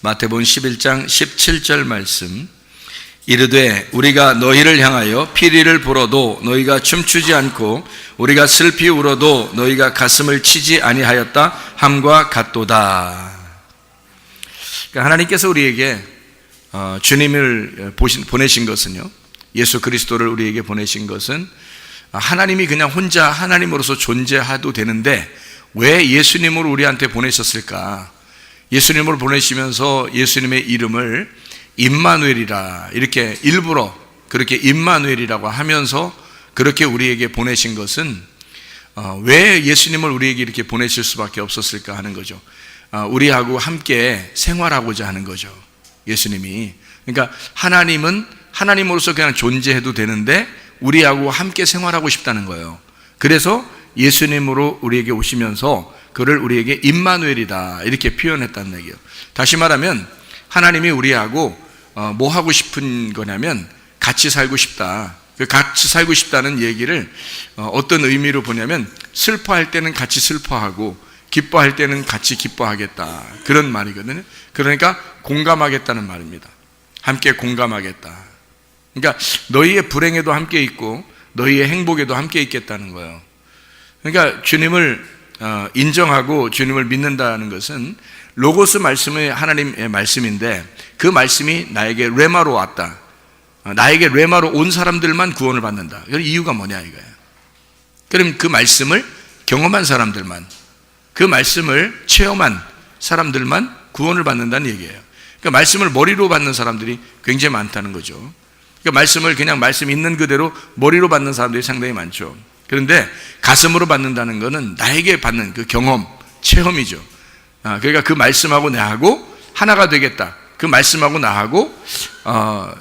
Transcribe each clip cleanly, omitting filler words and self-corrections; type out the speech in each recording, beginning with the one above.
마태복음 11장 17절 말씀. 이르되 우리가 너희를 향하여 피리를 불어도 너희가 춤추지 않고 우리가 슬피 울어도 너희가 가슴을 치지 아니하였다 함과 같도다. 그러니까 하나님께서 우리에게 주님을 보내신 것은요, 예수 그리스도를 우리에게 보내신 것은 하나님이 그냥 혼자 하나님으로서 존재해도 되는데 왜 예수님을 우리한테 보내셨을까? 예수님을 보내시면서 예수님의 이름을 임마누엘이라 이렇게 일부러 그렇게 임마누엘이라고 하면서 그렇게 우리에게 보내신 것은 왜 예수님을 우리에게 이렇게 보내실 수밖에 없었을까 하는 거죠. 우리하고 함께 생활하고자 하는 거죠, 예수님이. 그러니까 하나님은 하나님으로서 그냥 존재해도 되는데 우리하고 함께 생활하고 싶다는 거예요. 그래서 예수님으로 우리에게 오시면서 그를 우리에게 임마누엘이다 이렇게 표현했다는 얘기예요. 다시 말하면 하나님이 우리하고 뭐 하고 싶은 거냐면 같이 살고 싶다. 같이 살고 싶다는 얘기를 어떤 의미로 보냐면 슬퍼할 때는 같이 슬퍼하고 기뻐할 때는 같이 기뻐하겠다, 그런 말이거든요. 그러니까 공감하겠다는 말입니다. 함께 공감하겠다. 그러니까 너희의 불행에도 함께 있고 너희의 행복에도 함께 있겠다는 거예요. 그러니까 주님을 인정하고 주님을 믿는다는 것은 로고스 말씀이 하나님의 말씀인데 그 말씀이 나에게 레마로 왔다. 나에게 레마로 온 사람들만 구원을 받는다. 그 이유가 뭐냐 이거예요. 그럼 그 말씀을 경험한 사람들만, 그 말씀을 체험한 사람들만 구원을 받는다는 얘기예요. 그러니까 말씀을 머리로 받는 사람들이 굉장히 많다는 거죠. 그러니까 말씀을 그냥 말씀 있는 그대로 머리로 받는 사람들이 상당히 많죠. 그런데 가슴으로 받는다는 것은 나에게 받는 그 경험, 체험이죠. 그러니까 그 말씀하고 나하고 하나가 되겠다. 그 말씀하고 나하고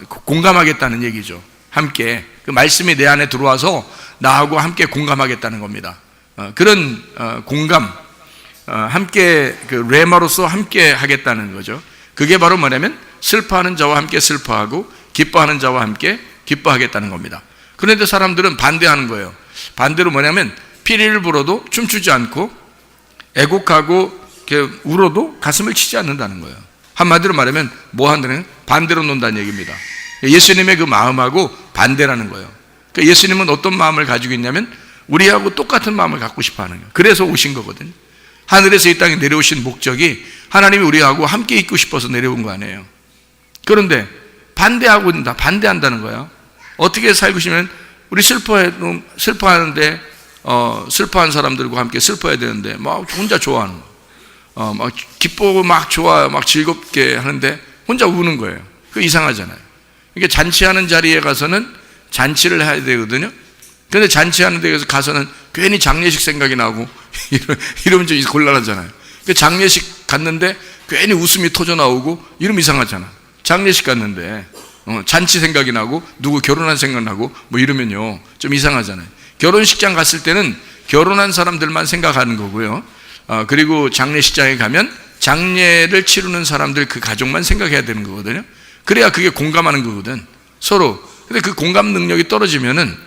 공감하겠다는 얘기죠. 함께 그 말씀이 내 안에 들어와서 나하고 함께 공감하겠다는 겁니다. 그런 공감, 함께 그 레마로서 함께 하겠다는 거죠. 그게 바로 뭐냐면 슬퍼하는 자와 함께 슬퍼하고 기뻐하는 자와 함께 기뻐하겠다는 겁니다. 그런데 사람들은 반대하는 거예요. 반대로 뭐냐면 피리를 불어도 춤추지 않고 애곡하고 이렇게 울어도 가슴을 치지 않는다는 거예요. 한마디로 말하면 뭐 한다는, 반대로 논다는 얘기입니다. 예수님의 그 마음하고 반대라는 거예요. 그러니까 예수님은 어떤 마음을 가지고 있냐면 우리하고 똑같은 마음을 갖고 싶어 하는 거예요. 그래서 오신 거거든요. 하늘에서 이 땅에 내려오신 목적이 하나님이 우리하고 함께 있고 싶어서 내려온 거 아니에요. 그런데 반대한다는 거예요. 어떻게 살고 싶으면 우리 슬퍼하는데 슬퍼한 사람들과 함께 슬퍼해야 되는데 막 혼자 좋아하는 거, 막 기쁘고 막 좋아, 막 즐겁게 하는데 혼자 우는 거예요. 그거 이상하잖아요. 그러니까 잔치하는 자리에 가서는 잔치를 해야 되거든요. 그런데 잔치하는 데 가서는 괜히 장례식 생각이 나고 이러면 좀 곤란하잖아요. 그러니까 장례식 갔는데 괜히 웃음이 터져 나오고 이러면 이상하잖아. 장례식 갔는데 잔치 생각이 나고 누구 결혼한 생각 나고 뭐 이러면요 좀 이상하잖아요. 결혼식장 갔을 때는 결혼한 사람들만 생각하는 거고요. 그리고 장례식장에 가면 장례를 치르는 사람들 그 가족만 생각해야 되는 거거든요. 그래야 그게 공감하는 거거든, 서로. 근데 그 공감 능력이 떨어지면은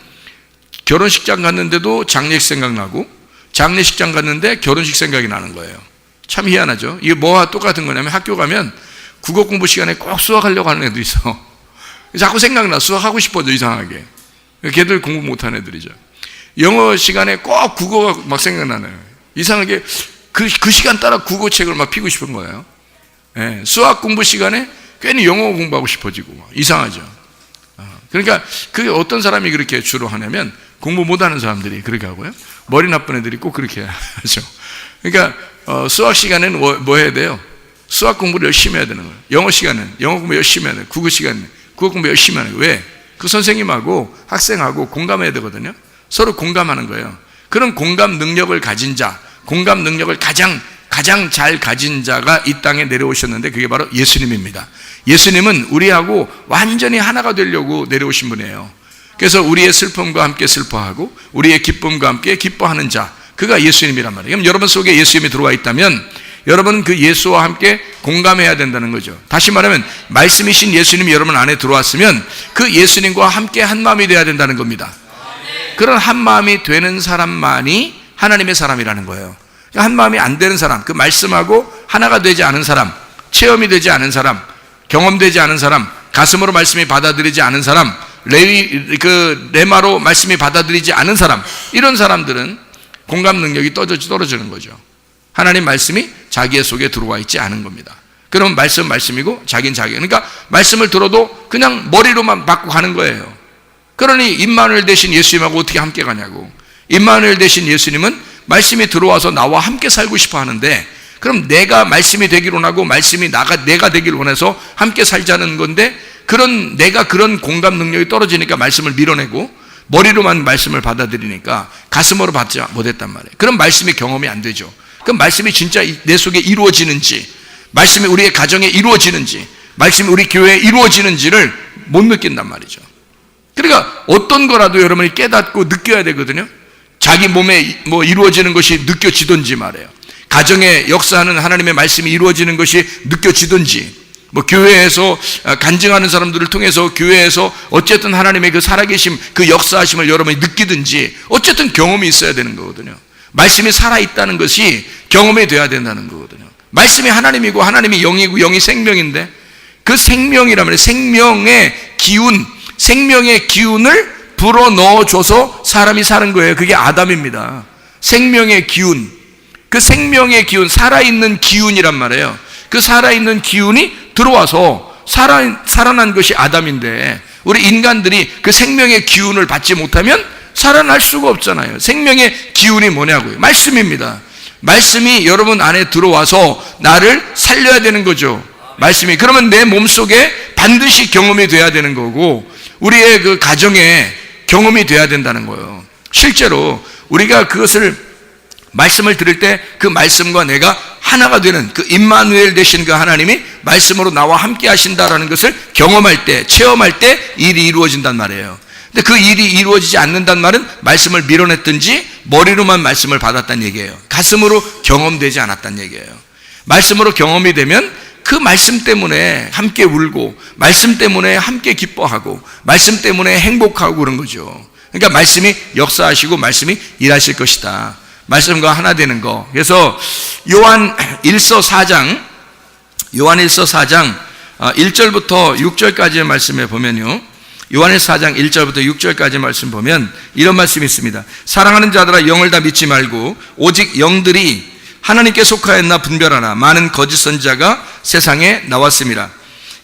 결혼식장 갔는데도 장례식 생각나고 장례식장 갔는데 결혼식 생각이 나는 거예요. 참 희한하죠. 이게 뭐와 똑같은 거냐면 학교 가면 국어 공부 시간에 꼭 수학하려고 하는 애도 있어. 자꾸 생각나. 수학하고 싶어져, 이상하게. 걔들 공부 못하는 애들이죠. 영어 시간에 꼭 국어가 막 생각나네요. 이상하게 그 시간 따라 국어책을 막 피고 싶은 거예요. 예, 수학 공부 시간에 괜히 영어 공부하고 싶어지고 이상하죠. 그러니까 그게 어떤 사람이 그렇게 주로 하냐면 공부 못하는 사람들이 그렇게 하고요. 머리 나쁜 애들이 꼭 그렇게 하죠. 그러니까 수학 시간에는 뭐 해야 돼요? 수학 공부를 열심히 해야 되는 거예요. 영어 시간은 영어 공부 열심히 해야 돼요. 국어 시간은 국어 공부 열심히 하는 거예요. 왜? 그 선생님하고 학생하고 공감해야 되거든요. 서로 공감하는 거예요. 그런 공감 능력을 가진 자, 공감 능력을 가장 잘 가진 자가 이 땅에 내려오셨는데 그게 바로 예수님입니다. 예수님은 우리하고 완전히 하나가 되려고 내려오신 분이에요. 그래서 우리의 슬픔과 함께 슬퍼하고 우리의 기쁨과 함께 기뻐하는 자, 그가 예수님이란 말이에요. 그럼 여러분 속에 예수님이 들어와 있다면 여러분 그 예수와 함께 공감해야 된다는 거죠. 다시 말하면 말씀이신 예수님이 여러분 안에 들어왔으면 그 예수님과 함께 한 마음이 되어야 된다는 겁니다. 그런 한 마음이 되는 사람만이 하나님의 사람이라는 거예요. 한 마음이 안 되는 사람, 그 말씀하고 하나가 되지 않은 사람, 체험이 되지 않은 사람, 경험되지 않은 사람, 가슴으로 말씀이 받아들이지 않은 사람, 레마로 말씀이 받아들이지 않은 사람, 이런 사람들은 공감 능력이 떨어지는 거죠. 하나님 말씀이 자기의 속에 들어와 있지 않은 겁니다. 그러면 말씀이고 자기는 자기. 그러니까 말씀을 들어도 그냥 머리로만 받고 가는 거예요. 그러니 임마누엘 대신 예수님하고 어떻게 함께 가냐고. 임마누엘 대신 예수님은 말씀이 들어와서 나와 함께 살고 싶어 하는데, 그럼 내가 말씀이 되기를 원하고 말씀이 내가 되기를 원해서 함께 살자는 건데, 내가 그런 공감 능력이 떨어지니까 말씀을 밀어내고 머리로만 말씀을 받아들이니까 가슴으로 받지 못했단 말이에요. 그럼 말씀이 경험이 안 되죠. 그럼 말씀이 진짜 내 속에 이루어지는지, 말씀이 우리의 가정에 이루어지는지, 말씀이 우리 교회에 이루어지는지를 못 느낀단 말이죠. 그러니까 어떤 거라도 여러분이 깨닫고 느껴야 되거든요. 자기 몸에 뭐 이루어지는 것이 느껴지든지 말이에요. 가정에 역사하는 하나님의 말씀이 이루어지는 것이 느껴지든지, 뭐 교회에서 간증하는 사람들을 통해서 교회에서 어쨌든 하나님의 그 살아계심, 그 역사하심을 여러분이 느끼든지, 어쨌든 경험이 있어야 되는 거거든요. 말씀이 살아있다는 것이 경험이 돼야 된다는 거거든요. 말씀이 하나님이고 하나님이 영이고 영이 생명인데, 그 생명이라면 생명의 기운을 불어넣어줘서 사람이 사는 거예요. 그게 아담입니다. 생명의 기운, 그 생명의 기운, 살아있는 기운이란 말이에요. 그 살아있는 기운이 들어와서 살아난 것이 아담인데, 우리 인간들이 그 생명의 기운을 받지 못하면 살아날 수가 없잖아요. 생명의 기운이 뭐냐고요? 말씀입니다. 말씀이 여러분 안에 들어와서 나를 살려야 되는 거죠. 말씀이. 그러면 내 몸속에 반드시 경험이 돼야 되는 거고, 우리의 그 가정에 경험이 돼야 된다는 거예요. 실제로 우리가 그것을 말씀을 들을 때 그 말씀과 내가 하나가 되는 그 임마누엘 되신 그 하나님이 말씀으로 나와 함께 하신다라는 것을 경험할 때, 체험할 때 일이 이루어진단 말이에요. 근데 그 일이 이루어지지 않는단 말은 말씀을 밀어냈든지 머리로만 말씀을 받았다는 얘기예요. 가슴으로 경험되지 않았다는 얘기예요. 말씀으로 경험이 되면 그 말씀 때문에 함께 울고, 말씀 때문에 함께 기뻐하고, 말씀 때문에 행복하고 그런 거죠. 그러니까 말씀이 역사하시고 말씀이 일하실 것이다. 말씀과 하나 되는 거. 그래서 요한일서 4장 1절부터 6절까지의 말씀에 보면요, 요한일서 4장 1절부터 6절까지 말씀 보면 이런 말씀이 있습니다. 사랑하는 자들아, 영을 다 믿지 말고 오직 영들이 하나님께 속하였나 분별하라. 많은 거짓 선지자가 세상에 나왔습니다.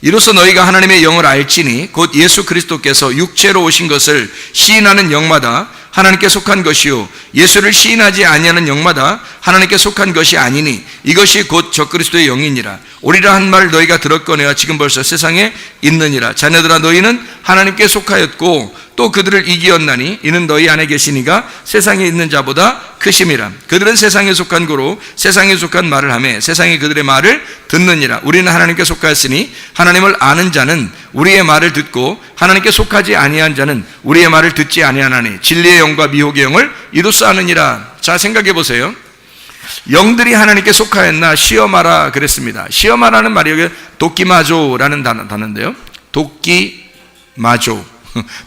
이로써 너희가 하나님의 영을 알지니 곧 예수 그리스도께서 육체로 오신 것을 시인하는 영마다 하나님께 속한 것이요, 예수를 시인하지 아니하는 영마다 하나님께 속한 것이 아니니 이것이 곧 적그리스도의 영이니라. 오리라 한 말을 너희가 들었거니와 지금 벌써 세상에 있느니라. 자녀들아, 너희는 하나님께 속하였고 또 그들을 이기었나니 이는 너희 안에 계시니가 세상에 있는 자보다 크심이라. 그들은 세상에 속한 고로 세상에 속한 말을 하며 세상이 그들의 말을 듣느니라. 우리는 하나님께 속하였으니 하나님을 아는 자는 우리의 말을 듣고 하나님께 속하지 아니한 자는 우리의 말을 듣지 아니하나니 진리의 영과 미혹의 영을 이로써 아느니라. 자, 생각해 보세요. 영들이 하나님께 속하였나 시험하라 그랬습니다. 시험하라는 말이 여기 도끼마조라는 단어인데요.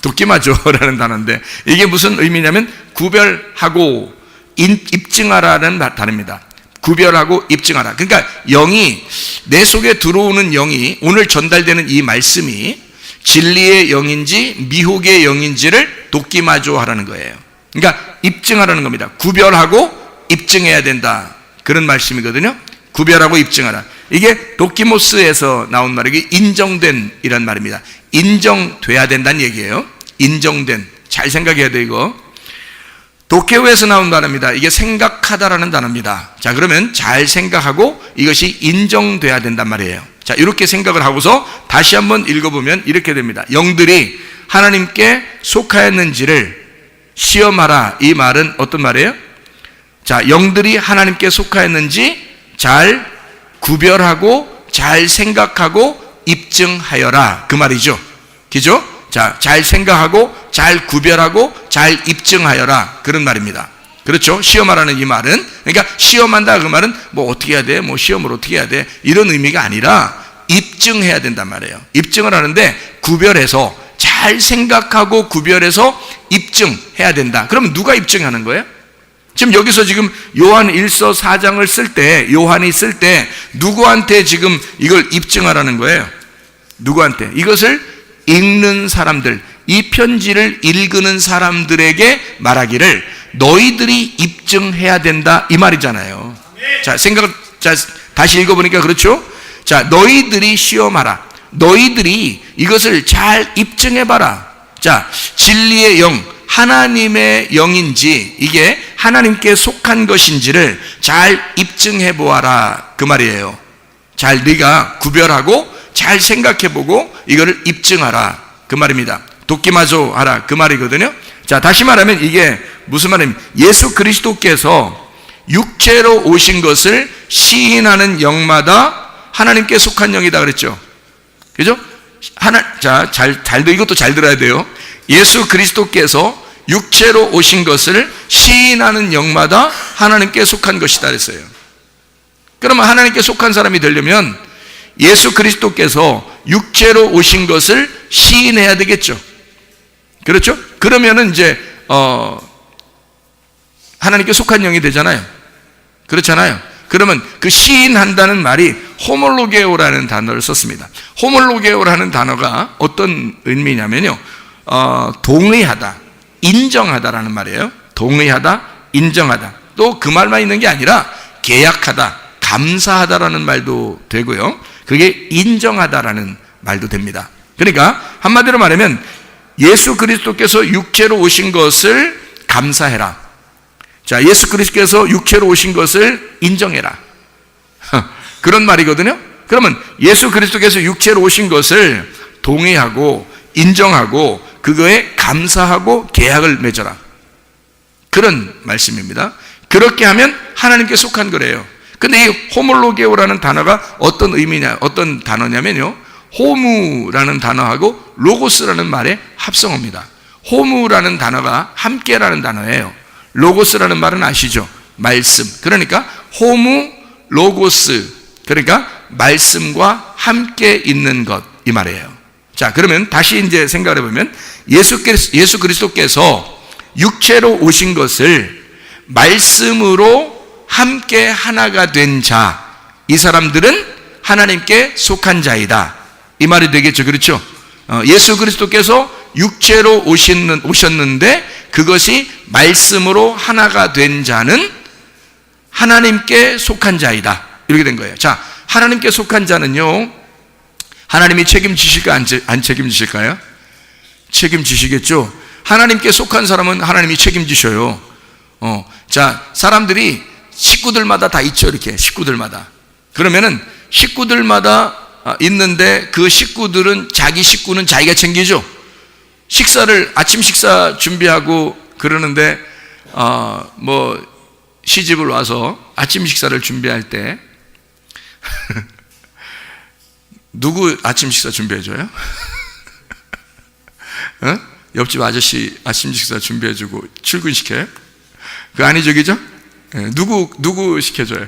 도끼마조라는 단어인데, 이게 무슨 의미냐면 구별하고 입증하라는 단어입니다. 구별하고 입증하라. 그러니까 영이, 내 속에 들어오는 영이, 오늘 전달되는 이 말씀이 진리의 영인지 미혹의 영인지를 도끼마조하라는 거예요. 그러니까 입증하라는 겁니다. 구별하고 입증해야 된다, 그런 말씀이거든요. 구별하고 입증하라. 이게 도키모스에서 나온 말이고 인정된 이란 말입니다. 인정돼야 된다는 얘기예요. 인정된. 잘 생각해야 돼. 이거 도케오에서 나온 단어입니다. 이게 생각하다라는 단어입니다. 자, 그러면 잘 생각하고 이것이 인정돼야 된단 말이에요. 자, 이렇게 생각을 하고서 다시 한번 읽어보면 이렇게 됩니다. 영들이 하나님께 속하였는지를 시험하라. 이 말은 어떤 말이에요? 자, 영들이 하나님께 속하였는지 잘 구별하고 잘 생각하고 입증하여라, 그 말이죠. 그죠? 자, 잘 생각하고 잘 구별하고 잘 입증하여라, 그런 말입니다. 그렇죠? 시험하라는 이 말은, 그러니까 시험한다 그 말은 뭐 어떻게 해야 돼, 뭐 시험을 어떻게 해야 돼, 이런 의미가 아니라 입증해야 된단 말이에요. 입증을 하는데 구별해서 잘 생각하고 구별해서 입증해야 된다. 그러면 누가 입증하는 거예요? 지금 여기서 지금 요한 1서 4장을 쓸 때, 요한이 쓸 때 누구한테 지금 이걸 입증하라는 거예요? 누구한테? 이것을 읽는 사람들, 이 편지를 읽는 사람들에게 말하기를 너희들이 입증해야 된다, 이 말이잖아요. 자, 다시 읽어보니까 그렇죠? 자, 너희들이 시험하라. 너희들이 이것을 잘 입증해봐라. 자, 진리의 영, 하나님의 영인지 이게 하나님께 속한 것인지를 잘 입증해보아라, 그 말이에요. 잘 네가 구별하고 잘 생각해보고 이거를 입증하라, 그 말입니다. 돕기마저 하라, 그 말이거든요. 자, 다시 말하면 이게 무슨 말입니까? 예수 그리스도께서 육체로 오신 것을 시인하는 영마다 하나님께 속한 영이다 그랬죠. 그죠? 이것도 잘 들어야 돼요. 예수 그리스도께서 육체로 오신 것을 시인하는 영마다 하나님께 속한 것이다 그랬어요. 그러면 하나님께 속한 사람이 되려면 예수 그리스도께서 육체로 오신 것을 시인해야 되겠죠. 그렇죠? 그러면은 이제 하나님께 속한 영이 되잖아요. 그렇잖아요. 그러면 그 시인한다는 말이 호몰로게오라는 단어를 썼습니다. 호몰로게오라는 단어가 어떤 의미냐면요, 동의하다, 인정하다라는 말이에요. 동의하다, 인정하다. 또 그 말만 있는 게 아니라 계약하다, 감사하다라는 말도 되고요, 그게 인정하다라는 말도 됩니다. 그러니까 한마디로 말하면 예수 그리스도께서 육체로 오신 것을 감사해라. 자, 예수 그리스도께서 육체로 오신 것을 인정해라. 그런 말이거든요. 그러면 예수 그리스도께서 육체로 오신 것을 동의하고 인정하고 그거에 감사하고 계약을 맺어라, 그런 말씀입니다. 그렇게 하면 하나님께 속한 거래요. 근데 이 호몰로게오라는 단어가 어떤 단어냐면요, 호무라는 단어하고 로고스라는 말의 합성어입니다. 호무라는 단어가 함께라는 단어예요. 로고스라는 말은 아시죠? 말씀. 그러니까 호무 로고스, 그러니까 말씀과 함께 있는 것, 이 말이에요. 자, 그러면 다시 이제 생각해 보면 예수 그리스도께서 육체로 오신 것을 말씀으로 함께 하나가 된 자, 이 사람들은 하나님께 속한 자이다, 이 말이 되겠죠. 그렇죠? 예수 그리스도께서 육체로 오셨는데 그것이 말씀으로 하나가 된 자는 하나님께 속한 자이다, 이렇게 된 거예요. 자, 하나님께 속한 자는요, 하나님이 책임지실까 안 책임지실까요? 책임지시겠죠. 하나님께 속한 사람은 하나님이 책임지셔요. 자, 사람들이 식구들마다 다 있죠. 이렇게 식구들마다. 그러면은 식구들마다 있는데 그 식구들은 자기 식구는 자기가 챙기죠. 아침 식사 준비하고 그러는데 시집을 와서 아침 식사를 준비할 때 누구 아침 식사 준비해줘요? 옆집 아저씨 아침 식사 준비해주고 출근시켜요? 그거 아니죠, 그죠? 누구 시켜줘요?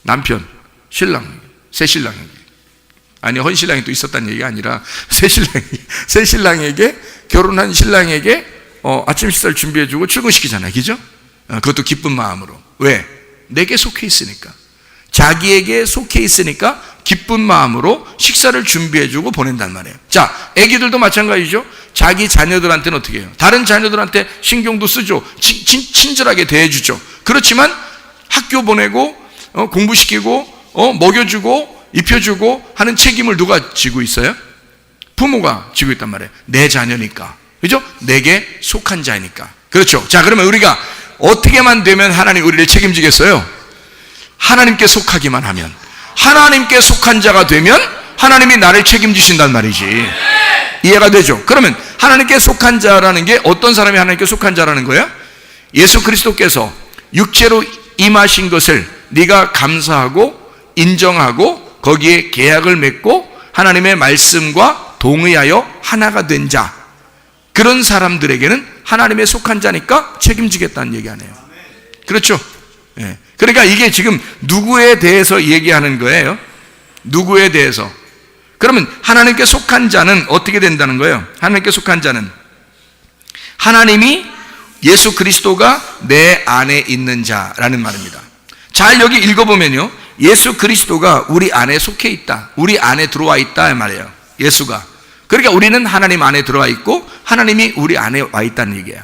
남편, 신랑, 새신랑에게. 아니, 헌신랑이 또 있었다는 얘기가 아니라 새신랑에게, 결혼한 신랑에게 아침 식사를 준비해주고 출근시키잖아요, 그죠? 그것도 기쁜 마음으로. 왜? 내게 속해 있으니까. 자기에게 속해 있으니까 기쁜 마음으로 식사를 준비해주고 보낸단 말이에요. 자, 애기들도 마찬가지죠. 자기 자녀들한테는 어떻게 해요? 다른 자녀들한테 신경도 쓰죠. 친절하게 대해주죠. 그렇지만 학교 보내고 공부시키고 먹여주고 입혀주고 하는 책임을 누가 지고 있어요? 부모가 지고 있단 말이에요. 내 자녀니까, 그죠? 내게 속한 자니까. 그렇죠. 자, 그러면 우리가 어떻게만 되면 하나님 우리를 책임지겠어요? 하나님께 속하기만 하면, 하나님께 속한 자가 되면 하나님이 나를 책임지신단 말이지. 이해가 되죠? 그러면 하나님께 속한 자라는 게 어떤 사람이 하나님께 속한 자라는 거예요? 예수 그리스도께서 육체로 임하신 것을 네가 감사하고 인정하고 거기에 계약을 맺고 하나님의 말씀과 동의하여 하나가 된 자, 그런 사람들에게는 하나님의 속한 자니까 책임지겠다는 얘기 아니에요. 그렇죠? 예. 그러니까 이게 지금 누구에 대해서 얘기하는 거예요? 누구에 대해서? 그러면 하나님께 속한 자는 어떻게 된다는 거예요? 하나님께 속한 자는 하나님이 예수 그리스도가 내 안에 있는 자라는 말입니다. 잘 여기 읽어보면요, 예수 그리스도가 우리 안에 속해 있다, 우리 안에 들어와 있다 말이에요. 예수가. 그러니까 우리는 하나님 안에 들어와 있고 하나님이 우리 안에 와 있다는 얘기야.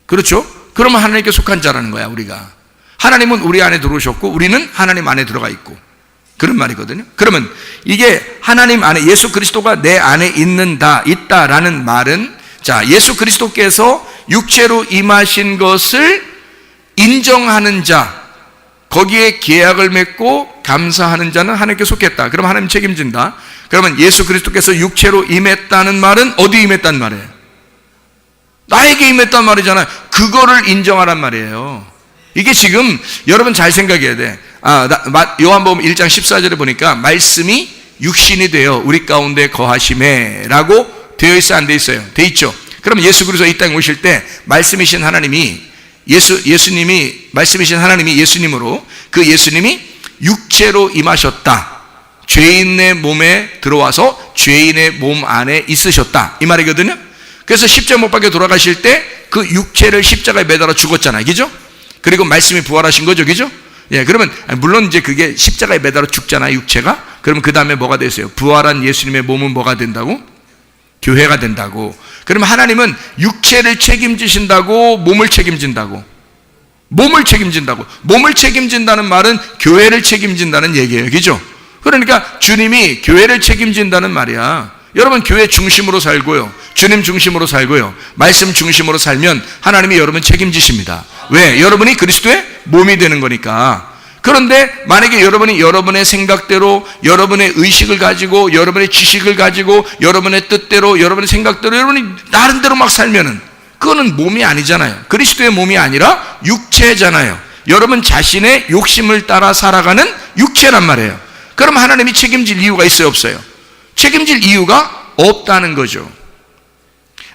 그렇죠? 그러면 하나님께 속한 자라는 거야. 우리가, 하나님은 우리 안에 들어오셨고 우리는 하나님 안에 들어가 있고, 그런 말이거든요. 그러면 이게 하나님 안에, 예수 그리스도가 내 안에 있다라는 말은, 자, 예수 그리스도께서 육체로 임하신 것을 인정하는 자, 거기에 계약을 맺고 감사하는 자는 하나님께 속했다. 그럼 하나님 책임진다. 그러면 예수 그리스도께서 육체로 임했다는 말은 어디 임했단 말이에요? 나에게 임했단 말이잖아요. 그거를 인정하란 말이에요. 이게 지금 여러분 잘 생각해야 돼. 요한복음 1장 14절에 보니까 말씀이 육신이 되어 우리 가운데 거하심에 라고 되어 있어, 안 되어 있어요? 되어 있죠. 그럼 예수 그리스도 이 땅에 오실 때 말씀이신 하나님이, 예수님이, 말씀이신 하나님이 예수님으로, 그 예수님이 육체로 임하셨다. 죄인의 몸에 들어와서 죄인의 몸 안에 있으셨다, 이 말이거든요. 그래서 십자가 못 박혀 돌아가실 때 그 육체를 십자가에 매달아 죽었잖아요. 그죠? 그리고 말씀이 부활하신 거죠. 그죠? 예, 그러면 물론 이제 그게 십자가에 매달아 죽잖아요, 육체가. 그러면 그 다음에 뭐가 됐어요? 부활한 예수님의 몸은 뭐가 된다고? 교회가 된다고. 그러면 하나님은 육체를 책임지신다고, 몸을 책임진다고? 몸을 책임진다고. 몸을 책임진다는 말은 교회를 책임진다는 얘기예요. 그죠? 그러니까 주님이 교회를 책임진다는 말이야. 여러분, 교회 중심으로 살고요, 주님 중심으로 살고요, 말씀 중심으로 살면 하나님이 여러분 책임지십니다. 왜? 여러분이 그리스도의 몸이 되는 거니까. 그런데 만약에 여러분이 여러분의 생각대로, 여러분의 의식을 가지고, 여러분의 지식을 가지고, 여러분의 뜻대로, 여러분의 생각대로, 여러분이 나름대로 막 살면은 그거는 몸이 아니잖아요. 그리스도의 몸이 아니라 육체잖아요. 여러분 자신의 욕심을 따라 살아가는 육체란 말이에요. 그럼 하나님이 책임질 이유가 있어요, 없어요? 책임질 이유가 없다는 거죠.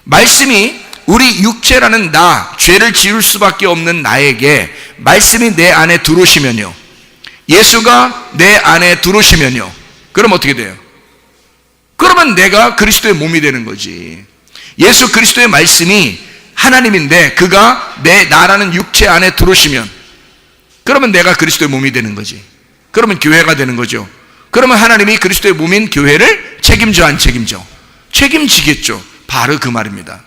말씀이 우리 육체라는 나, 죄를 지을 수밖에 없는 나에게 말씀이 내 안에 들어오시면요, 예수가 내 안에 들어오시면요, 그럼 어떻게 돼요? 그러면 내가 그리스도의 몸이 되는 거지. 예수 그리스도의 말씀이 하나님인데 그가 내 나라는 육체 안에 들어오시면, 그러면 내가 그리스도의 몸이 되는 거지. 그러면 교회가 되는 거죠. 그러면 하나님이 그리스도의 몸인 교회를 책임져, 안 책임져? 책임지겠죠. 바로 그 말입니다.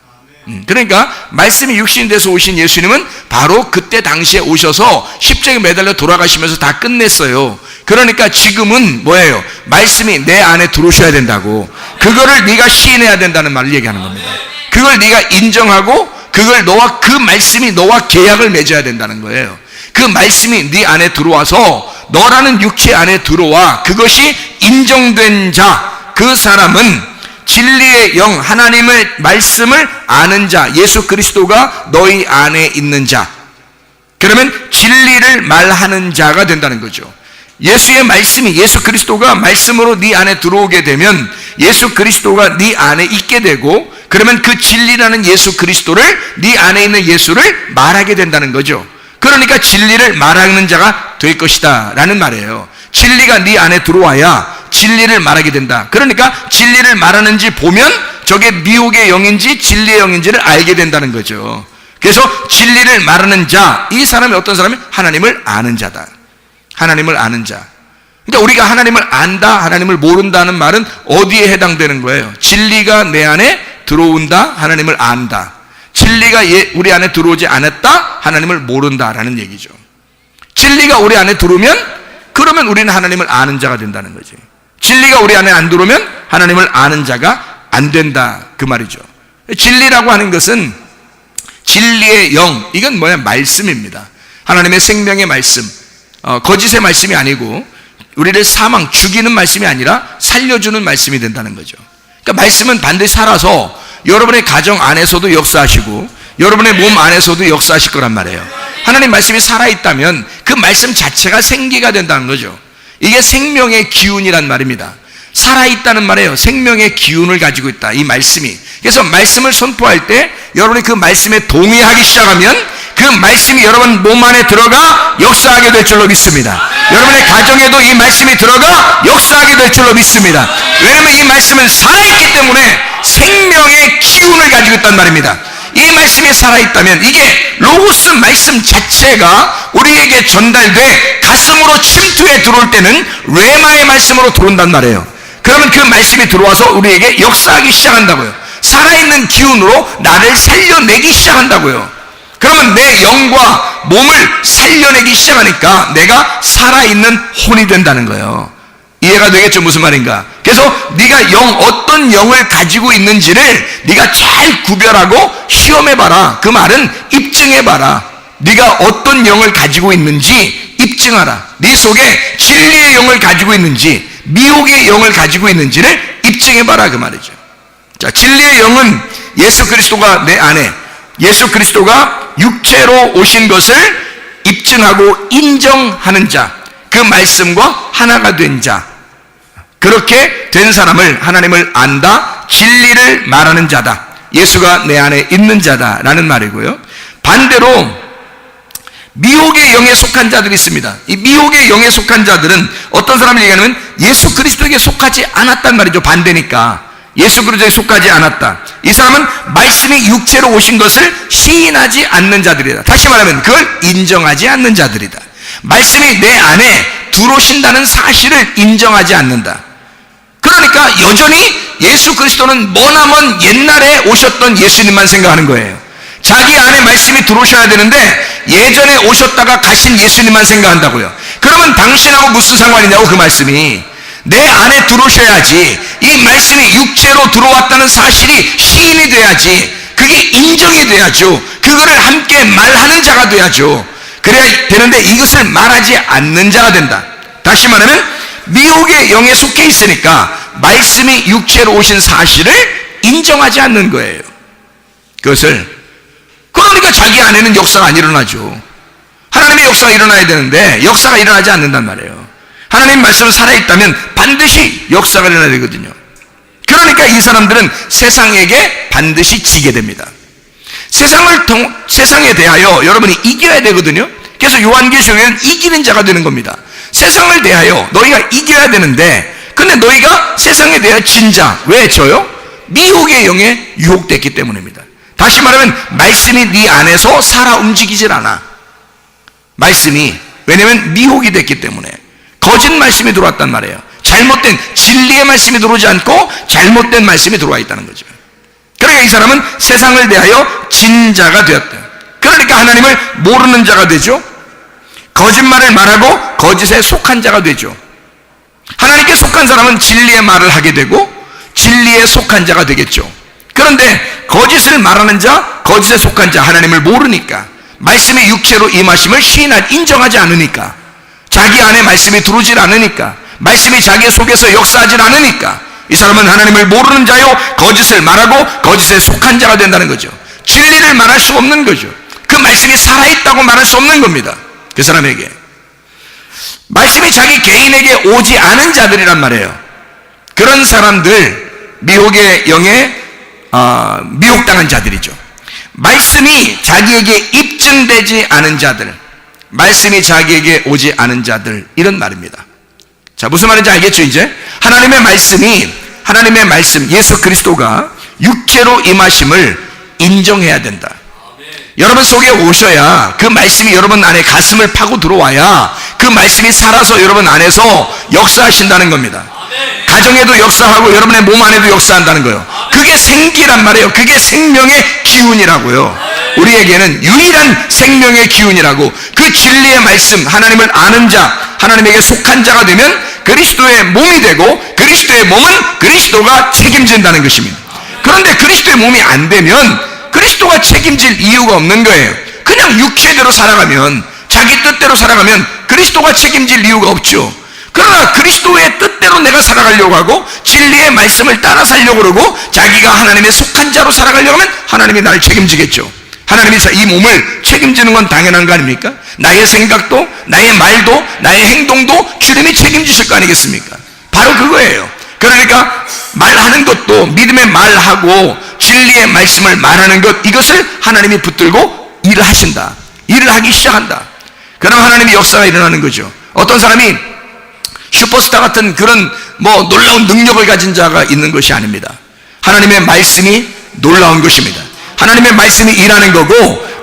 그러니까 말씀이 육신이 돼서 오신 예수님은 바로 그때 당시에 오셔서 십자가에 매달려 돌아가시면서 다 끝냈어요. 그러니까 지금은 뭐예요? 말씀이 내 안에 들어오셔야 된다고. 그거를 네가 시인해야 된다는 말을 얘기하는 겁니다. 그걸 네가 인정하고, 그걸 너와, 그 말씀이 너와 계약을 맺어야 된다는 거예요. 그 말씀이 네 안에 들어와서 너라는 육체 안에 들어와, 그것이 인정된 자, 그 사람은 진리의 영, 하나님의 말씀을 아는 자, 예수 그리스도가 너희 안에 있는 자, 그러면 진리를 말하는 자가 된다는 거죠. 예수의 말씀이, 예수 그리스도가 말씀으로 네 안에 들어오게 되면 예수 그리스도가 네 안에 있게 되고, 그러면 그 진리라는 예수 그리스도를, 네 안에 있는 예수를 말하게 된다는 거죠. 그러니까 진리를 말하는 자가 될 것이다 라는 말이에요. 진리가 네 안에 들어와야 진리를 말하게 된다. 그러니까 진리를 말하는지 보면 저게 미혹의 영인지 진리의 영인지를 알게 된다는 거죠. 그래서 진리를 말하는 자, 이 사람이 어떤 사람이? 하나님을 아는 자다. 하나님을 아는 자. 그러니까 우리가 하나님을 안다, 하나님을 모른다는 말은 어디에 해당되는 거예요? 진리가 내 안에 들어온다, 하나님을 안다. 진리가 우리 안에 들어오지 않았다, 하나님을 모른다라는 얘기죠. 진리가 우리 안에 들어오면, 그러면 우리는 하나님을 아는 자가 된다는 거지. 진리가 우리 안에 안 들어오면 하나님을 아는 자가 안 된다, 그 말이죠. 진리라고 하는 것은 진리의 영, 이건 뭐야? 말씀입니다. 하나님의 생명의 말씀, 거짓의 말씀이 아니고 우리를 죽이는 말씀이 아니라 살려주는 말씀이 된다는 거죠. 그러니까 말씀은 반드시 살아서 여러분의 가정 안에서도 역사하시고 여러분의 몸 안에서도 역사하실 거란 말이에요. 하나님 말씀이 살아있다면 그 말씀 자체가 생기가 된다는 거죠. 이게 생명의 기운이란 말입니다. 살아있다는 말이에요. 생명의 기운을 가지고 있다, 이 말씀이. 그래서 말씀을 선포할 때 여러분이 그 말씀에 동의하기 시작하면 그 말씀이 여러분 몸 안에 들어가 역사하게 될 줄로 믿습니다. 여러분의 가정에도 이 말씀이 들어가 역사하게 될 줄로 믿습니다. 왜냐하면 이 말씀은 살아있기 때문에 생명의 기운을 가지고 있단 말입니다. 이 이 말씀이 살아있다면 이게 로고스 말씀 자체가 우리에게 전달돼 가슴으로 침투해 들어올 때는 레마의 말씀으로 들어온단 말이에요. 그러면 그 말씀이 들어와서 우리에게 역사하기 시작한다고요. 살아있는 기운으로 나를 살려내기 시작한다고요. 그러면 내 영과 몸을 살려내기 시작하니까 내가 살아있는 혼이 된다는 거예요. 이해가 되겠죠? 무슨 말인가? 그래서 네가 어떤 영을 가지고 있는지를 네가 잘 구별하고 시험해봐라. 그 말은 입증해봐라. 네가 어떤 영을 가지고 있는지 입증하라. 네 속에 진리의 영을 가지고 있는지 미혹의 영을 가지고 있는지를 입증해봐라, 그 말이죠. 자, 진리의 영은 예수 그리스도가 내 안에, 예수 그리스도가 육체로 오신 것을 입증하고 인정하는 자, 그 말씀과 하나가 된 자, 그렇게 된 사람을 하나님을 안다, 진리를 말하는 자다, 예수가 내 안에 있는 자다라는 말이고요. 반대로 미혹의 영에 속한 자들이 있습니다. 이 미혹의 영에 속한 자들은 어떤 사람을 얘기하냐면 예수 그리스도에게 속하지 않았단 말이죠. 반대니까 예수 그리스도에 속하지 않았다. 이 사람은 말씀이 육체로 오신 것을 시인하지 않는 자들이다. 다시 말하면 그걸 인정하지 않는 자들이다. 말씀이 내 안에 들어오신다는 사실을 인정하지 않는다. 그러니까 여전히 예수 그리스도는 머나먼 옛날에 오셨던 예수님만 생각하는 거예요. 자기 안에 말씀이 들어오셔야 되는데 예전에 오셨다가 가신 예수님만 생각한다고요. 그러면 당신하고 무슨 상관이냐고. 그 말씀이 내 안에 들어오셔야지. 이 말씀이 육체로 들어왔다는 사실이 시인이 돼야지. 그게 인정이 돼야죠. 그거를 함께 말하는 자가 돼야죠. 그래야 되는데 이것을 말하지 않는 자가 된다. 다시 말하면 미혹의 영에 속해 있으니까 말씀이 육체로 오신 사실을 인정하지 않는 거예요. 그러니까 자기 안에는 역사가 안 일어나죠. 하나님의 역사가 일어나야 되는데 역사가 일어나지 않는단 말이에요. 하나님 말씀은 살아있다면 반드시 역사가 일어나야 되거든요. 그러니까 이 사람들은 세상에게 반드시 지게 됩니다. 세상에 대하여 여러분이 이겨야 되거든요. 그래서 요한계시록에는 이기는 자가 되는 겁니다. 세상을 대하여 너희가 이겨야 되는데, 근데 너희가 세상에 대하여 진 자, 왜 져요? 미혹의 영에 유혹됐기 때문입니다. 다시 말하면 말씀이 네 안에서 살아 움직이질 않아. 말씀이, 왜냐면 미혹이 됐기 때문에. 거짓 말씀이 들어왔단 말이에요. 잘못된 진리의 말씀이 들어오지 않고 잘못된 말씀이 들어와 있다는 거죠. 그러니까 이 사람은 세상을 대하여 진 자가 되었다. 그러니까 하나님을 모르는 자가 되죠. 거짓말을 말하고 거짓에 속한 자가 되죠. 하나님께 속한 사람은 진리의 말을 하게 되고 진리에 속한 자가 되겠죠. 그런데 거짓을 말하는 자, 거짓에 속한 자, 하나님을 모르니까, 말씀이 육체로 임하심을 인정하지 않으니까, 자기 안에 말씀이 들어오질 않으니까, 말씀이 자기 속에서 역사하질 않으니까 이 사람은 하나님을 모르는 자요, 거짓을 말하고 거짓에 속한 자가 된다는 거죠. 진리를 말할 수 없는 거죠. 그 말씀이 살아있다고 말할 수 없는 겁니다. 그 사람에게 말씀이 자기 개인에게 오지 않은 자들이란 말이에요. 그런 사람들, 미혹의 영에 미혹당한 자들이죠. 말씀이 자기에게 입증되지 않은 자들, 말씀이 자기에게 오지 않은 자들, 이런 말입니다. 자, 무슨 말인지 알겠죠? 이제 하나님의 말씀, 예수 그리스도가 육체로 임하심을 인정해야 된다. 여러분 속에 오셔야, 그 말씀이 여러분 안에 가슴을 파고 들어와야 그 말씀이 살아서 여러분 안에서 역사하신다는 겁니다. 가정에도 역사하고 여러분의 몸 안에도 역사한다는 거예요. 그게 생기란 말이에요. 그게 생명의 기운이라고요. 우리에게는 유일한 생명의 기운이라고. 그 진리의 말씀, 하나님을 아는 자, 하나님에게 속한 자가 되면 그리스도의 몸이 되고, 그리스도의 몸은 그리스도가 책임진다는 것입니다. 그런데 그리스도의 몸이 안 되면 그리스도가 책임질 이유가 없는 거예요. 그냥 육체대로 살아가면, 자기 뜻대로 살아가면 그리스도가 책임질 이유가 없죠. 그러나 그리스도의 뜻대로 내가 살아가려고 하고 진리의 말씀을 따라 살려고 그러고 자기가 하나님의 속한 자로 살아가려고 하면 하나님이 나를 책임지겠죠. 하나님이 이 몸을 책임지는 건 당연한 거 아닙니까? 나의 생각도, 나의 말도, 나의 행동도 주님이 책임지실 거 아니겠습니까? 바로 그거예요. 그러니까 말하는 것도, 믿음의 말하고 진리의 말씀을 말하는 것, 이것을 하나님이 붙들고 일을 하신다. 일을 하기 시작한다. 그럼 하나님의 역사가 일어나는 거죠. 어떤 사람이 슈퍼스타 같은 그런 놀라운 능력을 가진 자가 있는 것이 아닙니다. 하나님의 말씀이 놀라운 것입니다. 하나님의 말씀이 일하는 거고,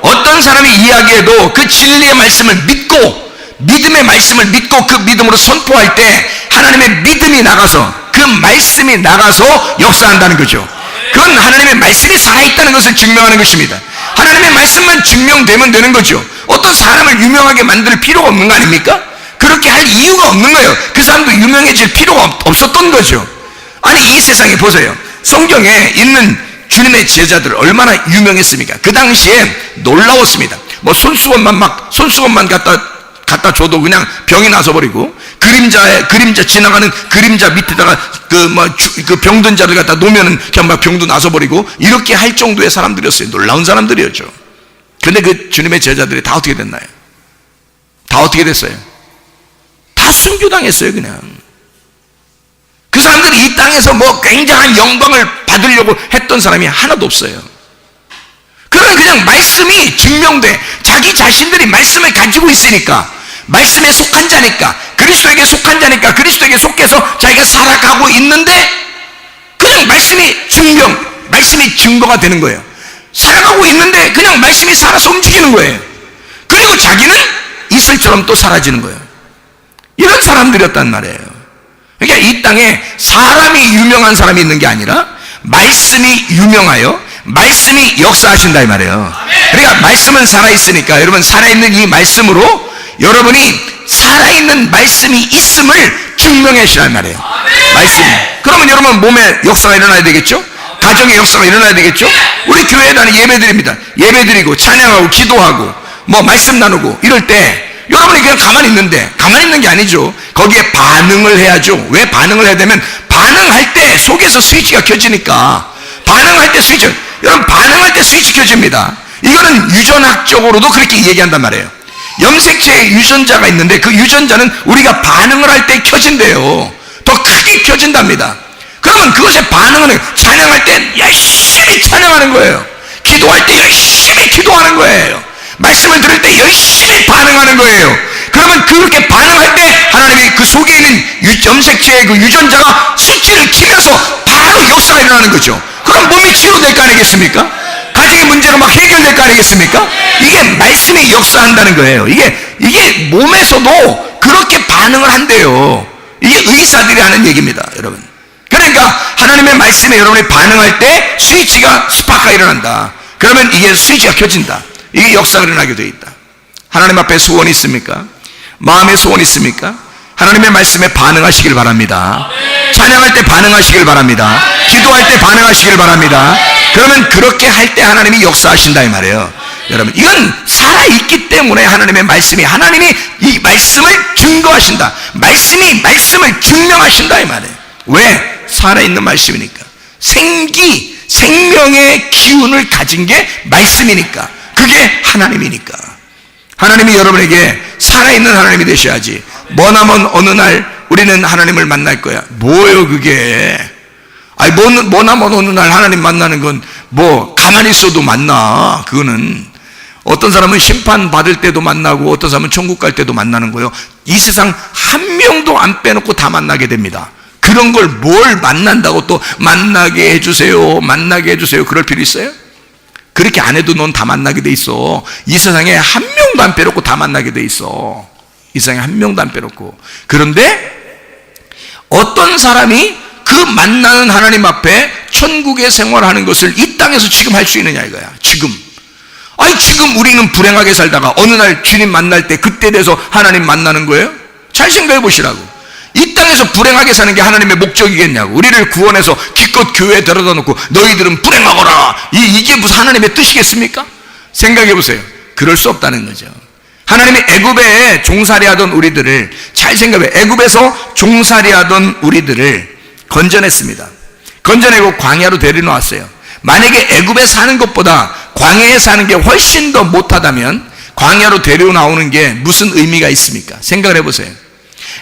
어떤 사람이 이야기해도 그 진리의 말씀을 믿고, 믿음의 말씀을 믿고 그 믿음으로 선포할 때 하나님의 믿음이 나가서, 그 말씀이 나가서 역사한다는 거죠. 그건 하나님의 말씀이 살아있다는 것을 증명하는 것입니다. 하나님의 말씀만 증명되면 되는 거죠. 어떤 사람을 유명하게 만들 필요가 없는 거 아닙니까? 그렇게 할 이유가 없는 거예요. 그 사람도 유명해질 필요가 없었던 거죠. 아니, 이 세상에 보세요. 성경에 있는 주님의 제자들 얼마나 유명했습니까? 그 당시에 놀라웠습니다. 뭐 손수건만 갖다 줘도 그냥 병이 나서 버리고, 그림자 지나가는 그림자 밑에다가 그 병든 자를 갖다 놓으면은 그냥 막 병도 나서 버리고, 이렇게 할 정도의 사람들이었어요. 놀라운 사람들이었죠. 근데 그 주님의 제자들이 다 어떻게 됐나요? 다 어떻게 됐어요? 다 순교당했어요. 그냥 그 사람들이 이 땅에서 뭐 굉장한 영광을 받으려고 했던 사람이 하나도 없어요. 그러면 그냥 말씀이 증명돼. 자기 자신들이 말씀을 가지고 있으니까, 말씀에 속한 자니까, 그리스도에게 속한 자니까, 그리스도에게 속해서 자기가 살아가고 있는데, 그냥 말씀이 증거가 되는 거예요. 살아가고 있는데 그냥 말씀이 살아서 움직이는 거예요. 그리고 자기는 이슬처럼 또 사라지는 거예요. 이런 사람들이었단 말이에요. 그러니까 이 땅에 사람이 유명한 사람이 있는 게 아니라 말씀이 유명하여 말씀이 역사하신다 이 말이에요. 그러니까 말씀은 살아있으니까 여러분, 살아있는 이 말씀으로 여러분이 살아있는 말씀이 있음을 증명하시란 말이에요. 말씀이. 그러면 여러분 몸에 역사가 일어나야 되겠죠? 가정의 역사가 일어나야 되겠죠? 우리 교회에 나는 예배드립니다. 예배드리고 찬양하고 기도하고 뭐 말씀 나누고 이럴 때 여러분이 그냥 가만히 있는 게 아니죠. 거기에 반응을 해야죠. 왜 반응을 해야 되면, 반응할 때 속에서 스위치가 켜지니까. 여러분, 반응할 때 스위치 켜집니다. 이거는 유전학적으로도 그렇게 얘기한단 말이에요. 염색체에 유전자가 있는데 그 유전자는 우리가 반응을 할 때 켜진대요. 더 크게 켜진답니다. 그러면 그것에 반응은, 찬양할 때 열심히 찬양하는 거예요. 기도할 때 열심히 기도하는 거예요. 말씀을 들을 때 열심히 반응하는 거예요. 그러면 그렇게 반응할 때 하나님이 그 속에 있는 염색체의 그 유전자가 스위치를 키면서 바로 역사가 일어나는 거죠. 그럼 몸이 치료될 거 아니겠습니까? 가정의 문제가 막 해결될 거 아니겠습니까? 이게 말씀이 역사한다는 거예요. 이게 몸에서도 그렇게 반응을 한대요. 이게 의사들이 하는 얘기입니다, 여러분. 그러니까 하나님의 말씀에 여러분이 반응할 때 스파크가 일어난다. 그러면 이게 스위치가 켜진다. 이게 역사가 일어나게 되어 있다. 하나님 앞에 소원이 있습니까? 마음의 소원이 있습니까? 하나님의 말씀에 반응하시길 바랍니다. 찬양할 때 반응하시길 바랍니다. 기도할 때 반응하시길 바랍니다. 그러면 그렇게 할 때 하나님이 역사하신다 이 말이에요. 여러분, 이건 살아있기 때문에 하나님의 말씀이, 하나님이 이 말씀을 증거하신다. 말씀이 말씀을 증명하신다 이 말이에요. 왜? 살아있는 말씀이니까. 생명의 기운을 가진 게 말씀이니까. 그게 하나님이니까. 하나님이 여러분에게 살아있는 하나님이 되셔야지. 머나먼 어느 날 우리는 하나님을 만날 거야. 뭐예요 그게? 아니, 머나먼 어느 날 하나님 만나는 건 뭐 가만히 있어도 만나. 그거는 어떤 사람은 심판 받을 때도 만나고 어떤 사람은 천국 갈 때도 만나는 거예요. 이 세상 한 명도 안 빼놓고 다 만나게 됩니다. 그런 걸 뭘 만난다고 또 만나게 해주세요 그럴 필요 있어요? 그렇게 안 해도 넌 다 만나게 돼 있어. 이 세상에 한 명도 안 빼놓고 다 만나게 돼 있어. 이 세상에 한 명도 안 빼놓고. 그런데 어떤 사람이 그 만나는 하나님 앞에 천국의 생활하는 것을 이 땅에서 지금 할 수 있느냐 이거야. 지금 우리는 불행하게 살다가 어느 날 주님 만날 때 그때 돼서 하나님 만나는 거예요? 잘 생각해 보시라고. 이 땅에서 불행하게 사는 게 하나님의 목적이겠냐고. 우리를 구원해서 기껏 교회에 데려다 놓고 너희들은 불행하거라, 이게 무슨 하나님의 뜻이겠습니까? 생각해 보세요. 그럴 수 없다는 거죠. 하나님이 애굽에 종살이하던 우리들을, 잘 생각해, 애굽에서 종살이하던 우리들을 건져냈습니다. 건져내고 광야로 데려놓았어요. 만약에 애굽에 사는 것보다 광야에 사는 게 훨씬 더 못하다면 광야로 데려나오는 게 무슨 의미가 있습니까? 생각을 해보세요.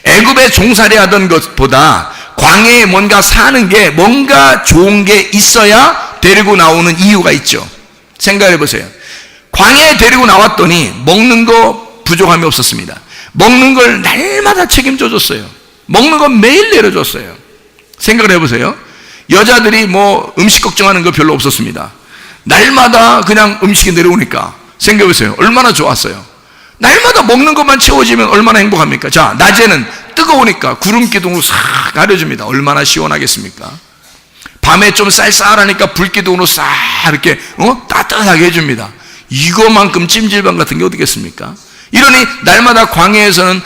애굽에 종살이하던 것보다 광야에 뭔가 사는 게, 뭔가 좋은 게 있어야 데리고 나오는 이유가 있죠. 생각해 보세요. 광야에 데리고 나왔더니 먹는 거 부족함이 없었습니다. 먹는 걸 날마다 책임져 줬어요. 먹는 건 매일 내려줬어요. 생각을 해보세요. 여자들이 뭐 음식 걱정하는 거 별로 없었습니다. 날마다 그냥 음식이 내려오니까 생각해보세요. 얼마나 좋았어요. 날마다 먹는 것만 채워지면 얼마나 행복합니까? 자, 낮에는 뜨거우니까 구름 기둥으로 싹 가려줍니다. 얼마나 시원하겠습니까? 밤에 좀 쌀쌀하니까 불기둥으로 싹 이렇게 따뜻하게 해줍니다. 이거만큼 찜질방 같은 게 어디겠습니까? 이러니 날마다 광야에서는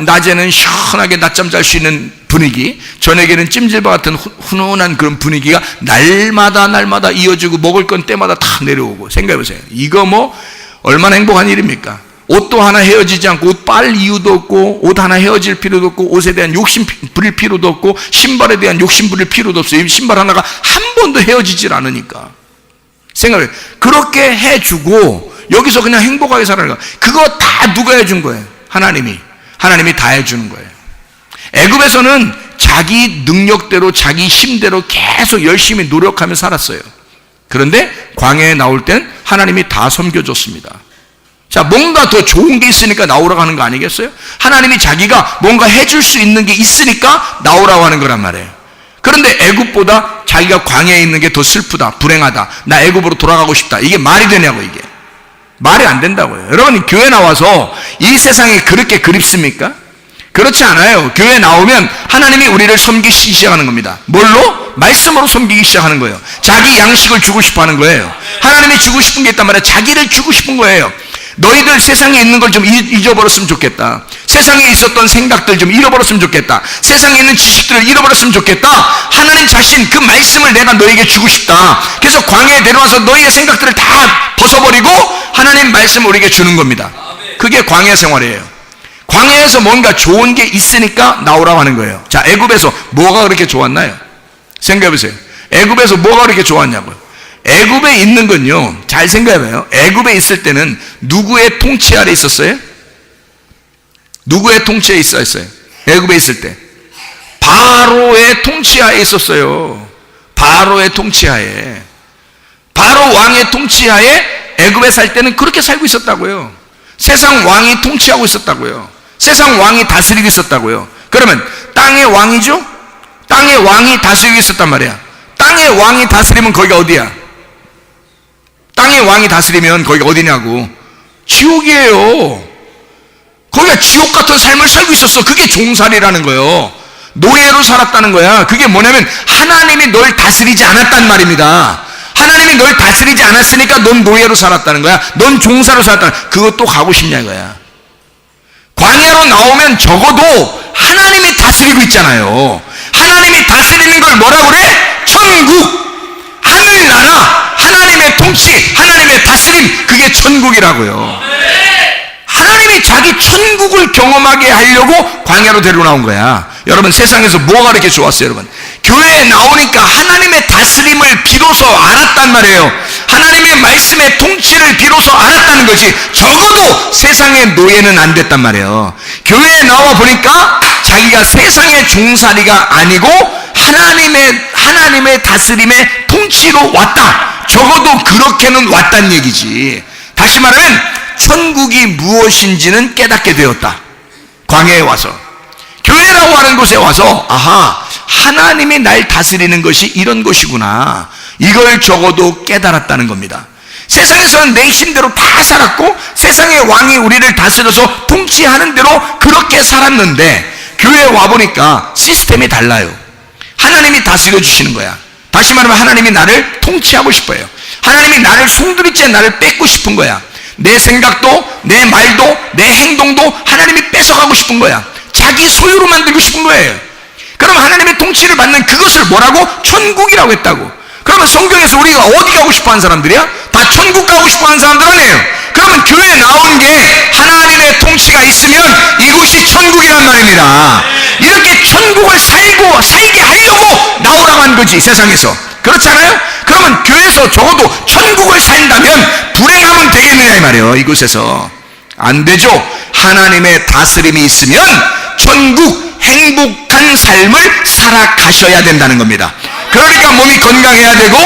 낮에는 시원하게 낮잠 잘 수 있는 분위기, 저녁에는 찜질방 같은 훈훈한 그런 분위기가 날마다 이어지고 먹을 건 때마다 다 내려오고. 생각해보세요. 이거 뭐 얼마나 행복한 일입니까? 옷도 하나 헤어지지 않고 옷 빨 이유도 없고, 옷 하나 헤어질 필요도 없고, 옷에 대한 욕심 부릴 필요도 없고, 신발에 대한 욕심 부릴 필요도 없어요. 신발 하나가 한 번도 헤어지질 않으니까. 생각해. 그렇게 해주고 여기서 그냥 행복하게 살아가는 거야. 그거 다 누가 해준 거예요? 하나님이 다 해주는 거예요. 애굽에서는 자기 능력대로 자기 힘대로 계속 열심히 노력하며 살았어요. 그런데 광야에 나올 땐 하나님이 다 섬겨줬습니다. 자, 뭔가 더 좋은 게 있으니까 나오라고 하는 거 아니겠어요? 하나님이 자기가 뭔가 해줄 수 있는 게 있으니까 나오라고 하는 거란 말이에요. 그런데 애굽보다 자기가 광야에 있는 게 더 슬프다, 불행하다, 나 애굽으로 돌아가고 싶다, 이게 말이 되냐고. 이게 말이 안 된다고요. 여러분, 교회 나와서 이 세상이 그렇게 그립습니까? 그렇지 않아요. 교회 나오면 하나님이 우리를 섬기기 시작하는 겁니다. 뭘로? 말씀으로 섬기기 시작하는 거예요. 자기 양식을 주고 싶어 하는 거예요. 하나님이 주고 싶은 게 있단 말이에요. 자기를 주고 싶은 거예요. 너희들 세상에 있는 걸 좀 잊어버렸으면 좋겠다. 세상에 있었던 생각들 좀 잃어버렸으면 좋겠다. 세상에 있는 지식들을 잃어버렸으면 좋겠다. 하나님 자신 그 말씀을 내가 너에게 주고 싶다. 그래서 광야에 데려와서 너희의 생각들을 다 벗어버리고 하나님 말씀을 우리에게 주는 겁니다. 그게 광야 생활이에요. 광야에서 뭔가 좋은 게 있으니까 나오라고 하는 거예요. 자, 애굽에서 뭐가 그렇게 좋았나요? 생각해보세요. 애굽에서 뭐가 그렇게 좋았냐고요. 애굽에 있는 건요, 잘 생각해봐요. 애굽에 있을 때는 누구의 통치 아래 있었어요? 누구의 통치에 있었어요? 애굽에 있을 때 바로의 통치하에 있었어요. 바로의 통치하에. 바로 왕의 통치하에 애굽에 살 때는 그렇게 살고 있었다고요. 세상 왕이 통치하고 있었다고요. 세상 왕이 다스리고 있었다고요. 그러면 땅의 왕이죠? 땅의 왕이 다스리고 있었단 말이야. 땅의 왕이 다스리면 거기가 어디야? 땅의 왕이 다스리면 거기가 어디냐고. 지옥이에요. 거기가 지옥 같은 삶을 살고 있었어. 그게 종살이라는 거예요. 노예로 살았다는 거야. 그게 뭐냐면 하나님이 널 다스리지 않았단 말입니다. 하나님이 널 다스리지 않았으니까 넌 노예로 살았다는 거야. 넌 종사로 살았다는 거야. 그것도 가고 싶냐 이거야. 광야로 나오면 적어도 하나님이 다스리고 있잖아요. 하나님이 다스리는 걸 뭐라고 그래? 천국, 하늘나라, 하나님의 통치, 하나님의 다스림, 그게 천국이라고요. 하나님이 자기 천국을 경험하게 하려고 광야로 데리고 나온 거야. 여러분, 세상에서 뭐가 그렇게 좋았어요? 여러분, 교회에 나오니까 하나님의 다스림을 비로소 알았단 말이에요. 하나님의 말씀의 통치를 비로소 알았다는 거지. 적어도 세상의 노예는 안 됐단 말이에요. 교회에 나와 보니까 자기가 세상의 종살이가 아니고 하나님의 다스림의 통치로 왔다. 적어도 그렇게는 왔단 얘기지. 다시 말하면 천국이 무엇인지는 깨닫게 되었다. 광야에 와서, 교회라고 하는 곳에 와서, 아하, 하나님이 날 다스리는 것이 이런 것이구나, 이걸 적어도 깨달았다는 겁니다. 세상에서는 내 힘대로 다 살았고 세상의 왕이 우리를 다스려서 통치하는 대로 그렇게 살았는데, 교회에 와보니까 시스템이 달라요. 하나님이 다스려 주시는 거야. 다시 말하면 하나님이 나를 통치하고 싶어요. 하나님이 나를 송두리째 나를 뺏고 싶은 거야. 내 생각도, 내 말도, 내 행동도 하나님이 뺏어가고 싶은 거야. 자기 소유로 만들고 싶은 거예요. 그럼 하나님의 통치를 받는 그것을 뭐라고? 천국이라고 했다고. 그러면 성경에서 우리가 어디 가고 싶어 하는 사람들이야? 다 천국 가고 싶어 하는 사람들 아니에요. 그러면 교회에 나온 게 하나님의 통치가 있으면 이곳이 천국이란 말입니다. 이렇게 천국을 살게 하려고 나오라고 한 거지, 세상에서. 그렇지 않아요? 그러면 교회에서 적어도 천국을 산다면 불행하면 되겠느냐 이 말이에요. 이곳에서 안 되죠. 하나님의 다스림이 있으면 천국 행복한 삶을 살아가셔야 된다는 겁니다. 그러니까 몸이 건강해야 되고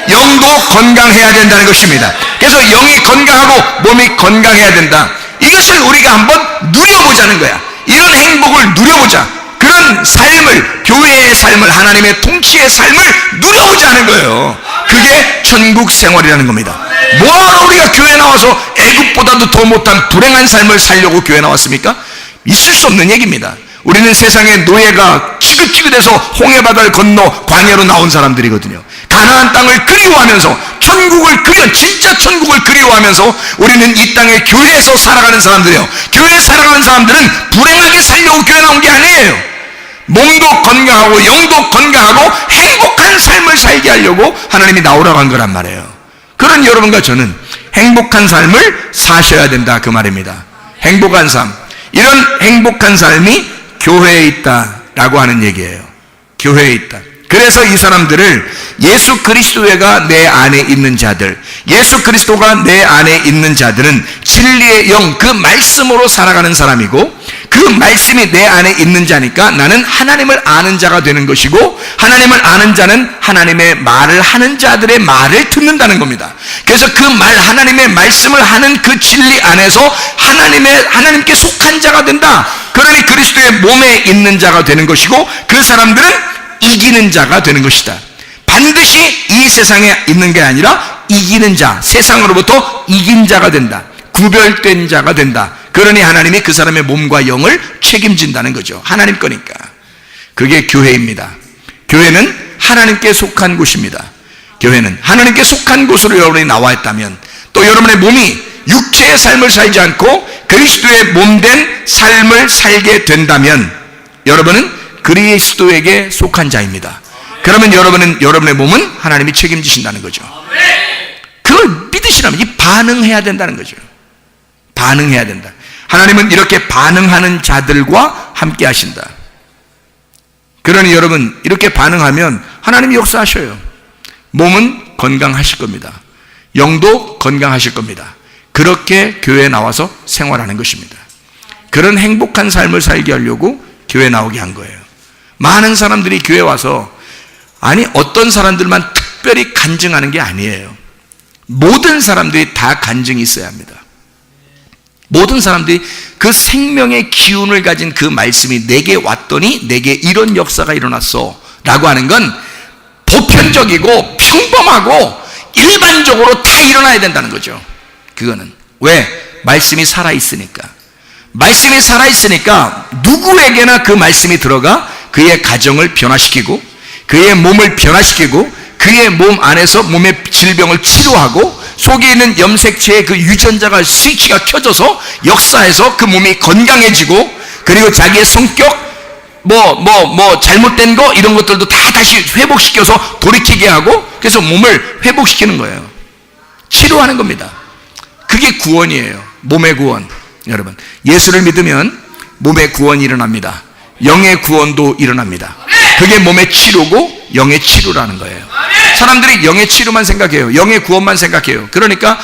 영도 건강해야 된다는 것입니다. 그래서 영이 건강하고 몸이 건강해야 된다. 이것을 우리가 한번 누려보자는 거야. 이런 행복을 누려보자. 그런 삶을, 교회의 삶을, 하나님의 통치의 삶을 누려보자는 거예요. 그게 천국 생활이라는 겁니다. 뭐하러 우리가 교회 나와서 애굽보다도 더 못한 불행한 삶을 살려고 교회 나왔습니까? 있을 수 없는 얘기입니다. 우리는 세상의 노예가 지긋지긋해서 홍해바다를 건너 광야로 나온 사람들이거든요. 가나안 땅을 그리워하면서 진짜 천국을 그리워하면서 우리는 이 땅에 교회에서 살아가는 사람들이에요. 교회에 살아가는 사람들은 불행하게 살려고 교회 나온 게 아니에요. 몸도 건강하고 영도 건강하고 행복한 삶을 살게 하려고 하나님이 나오라고 한 거란 말이에요. 그런 여러분과 저는 행복한 삶을 사셔야 된다, 그 말입니다. 행복한 삶, 이런 행복한 삶이 교회에 있다라고 하는 얘기예요. 교회에 있다. 그래서 이 사람들을 예수 그리스도가 내 안에 있는 자들, 예수 그리스도가 내 안에 있는 자들은 진리의 영, 그 말씀으로 살아가는 사람이고, 그 말씀이 내 안에 있는 자니까 나는 하나님을 아는 자가 되는 것이고, 하나님을 아는 자는 하나님의 말을 하는 자들의 말을 듣는다는 겁니다. 그래서 그 말, 하나님의 말씀을 하는 그 진리 안에서 하나님께 속한 자가 된다. 그러니 그리스도의 몸에 있는 자가 되는 것이고, 그 사람들은 이기는 자가 되는 것이다. 반드시 이 세상에 있는 게 아니라 이기는 자, 세상으로부터 이긴 자가 된다. 구별된 자가 된다. 그러니 하나님이 그 사람의 몸과 영을 책임진다는 거죠. 하나님 거니까. 그게 교회입니다. 교회는 하나님께 속한 곳입니다. 교회는 하나님께 속한 곳으로 여러분이 나와 있다면, 또 여러분의 몸이 육체의 삶을 살지 않고 그리스도의 몸된 삶을 살게 된다면 여러분은 그리스도에게 속한 자입니다. 그러면 여러분의 몸은 하나님이 책임지신다는 거죠. 그걸 믿으시라면 이 반응해야 된다는 거죠. 반응해야 된다. 하나님은 이렇게 반응하는 자들과 함께 하신다. 그러니 여러분, 이렇게 반응하면 하나님이 역사하셔요. 몸은 건강하실 겁니다. 영도 건강하실 겁니다. 그렇게 교회에 나와서 생활하는 것입니다. 그런 행복한 삶을 살게 하려고 교회에 나오게 한 거예요. 많은 사람들이 교회에 와서, 아니 어떤 사람들만 특별히 간증하는 게 아니에요. 모든 사람들이 다 간증이 있어야 합니다. 모든 사람들이 그 생명의 기운을 가진 그 말씀이 내게 왔더니 내게 이런 역사가 일어났어 라고 하는 건 보편적이고 평범하고 일반적으로 다 일어나야 된다는 거죠. 그거는 왜? 말씀이 살아있으니까. 말씀이 살아있으니까 누구에게나 그 말씀이 들어가 그의 가정을 변화시키고, 그의 몸을 변화시키고, 그의 몸 안에서 몸의 질병을 치료하고, 속에 있는 염색체의 그 유전자가 스위치가 켜져서 역사해서 그 몸이 건강해지고, 그리고 자기의 성격 잘못된 거 이런 것들도 다 다시 회복시켜서 돌이키게 하고, 그래서 몸을 회복시키는 거예요. 치료하는 겁니다. 그게 구원이에요. 몸의 구원. 여러분, 예수를 믿으면 몸의 구원이 일어납니다. 영의 구원도 일어납니다. 그게 몸의 치료고 영의 치료라는 거예요. 사람들이 영의 치료만 생각해요. 영의 구원만 생각해요. 그러니까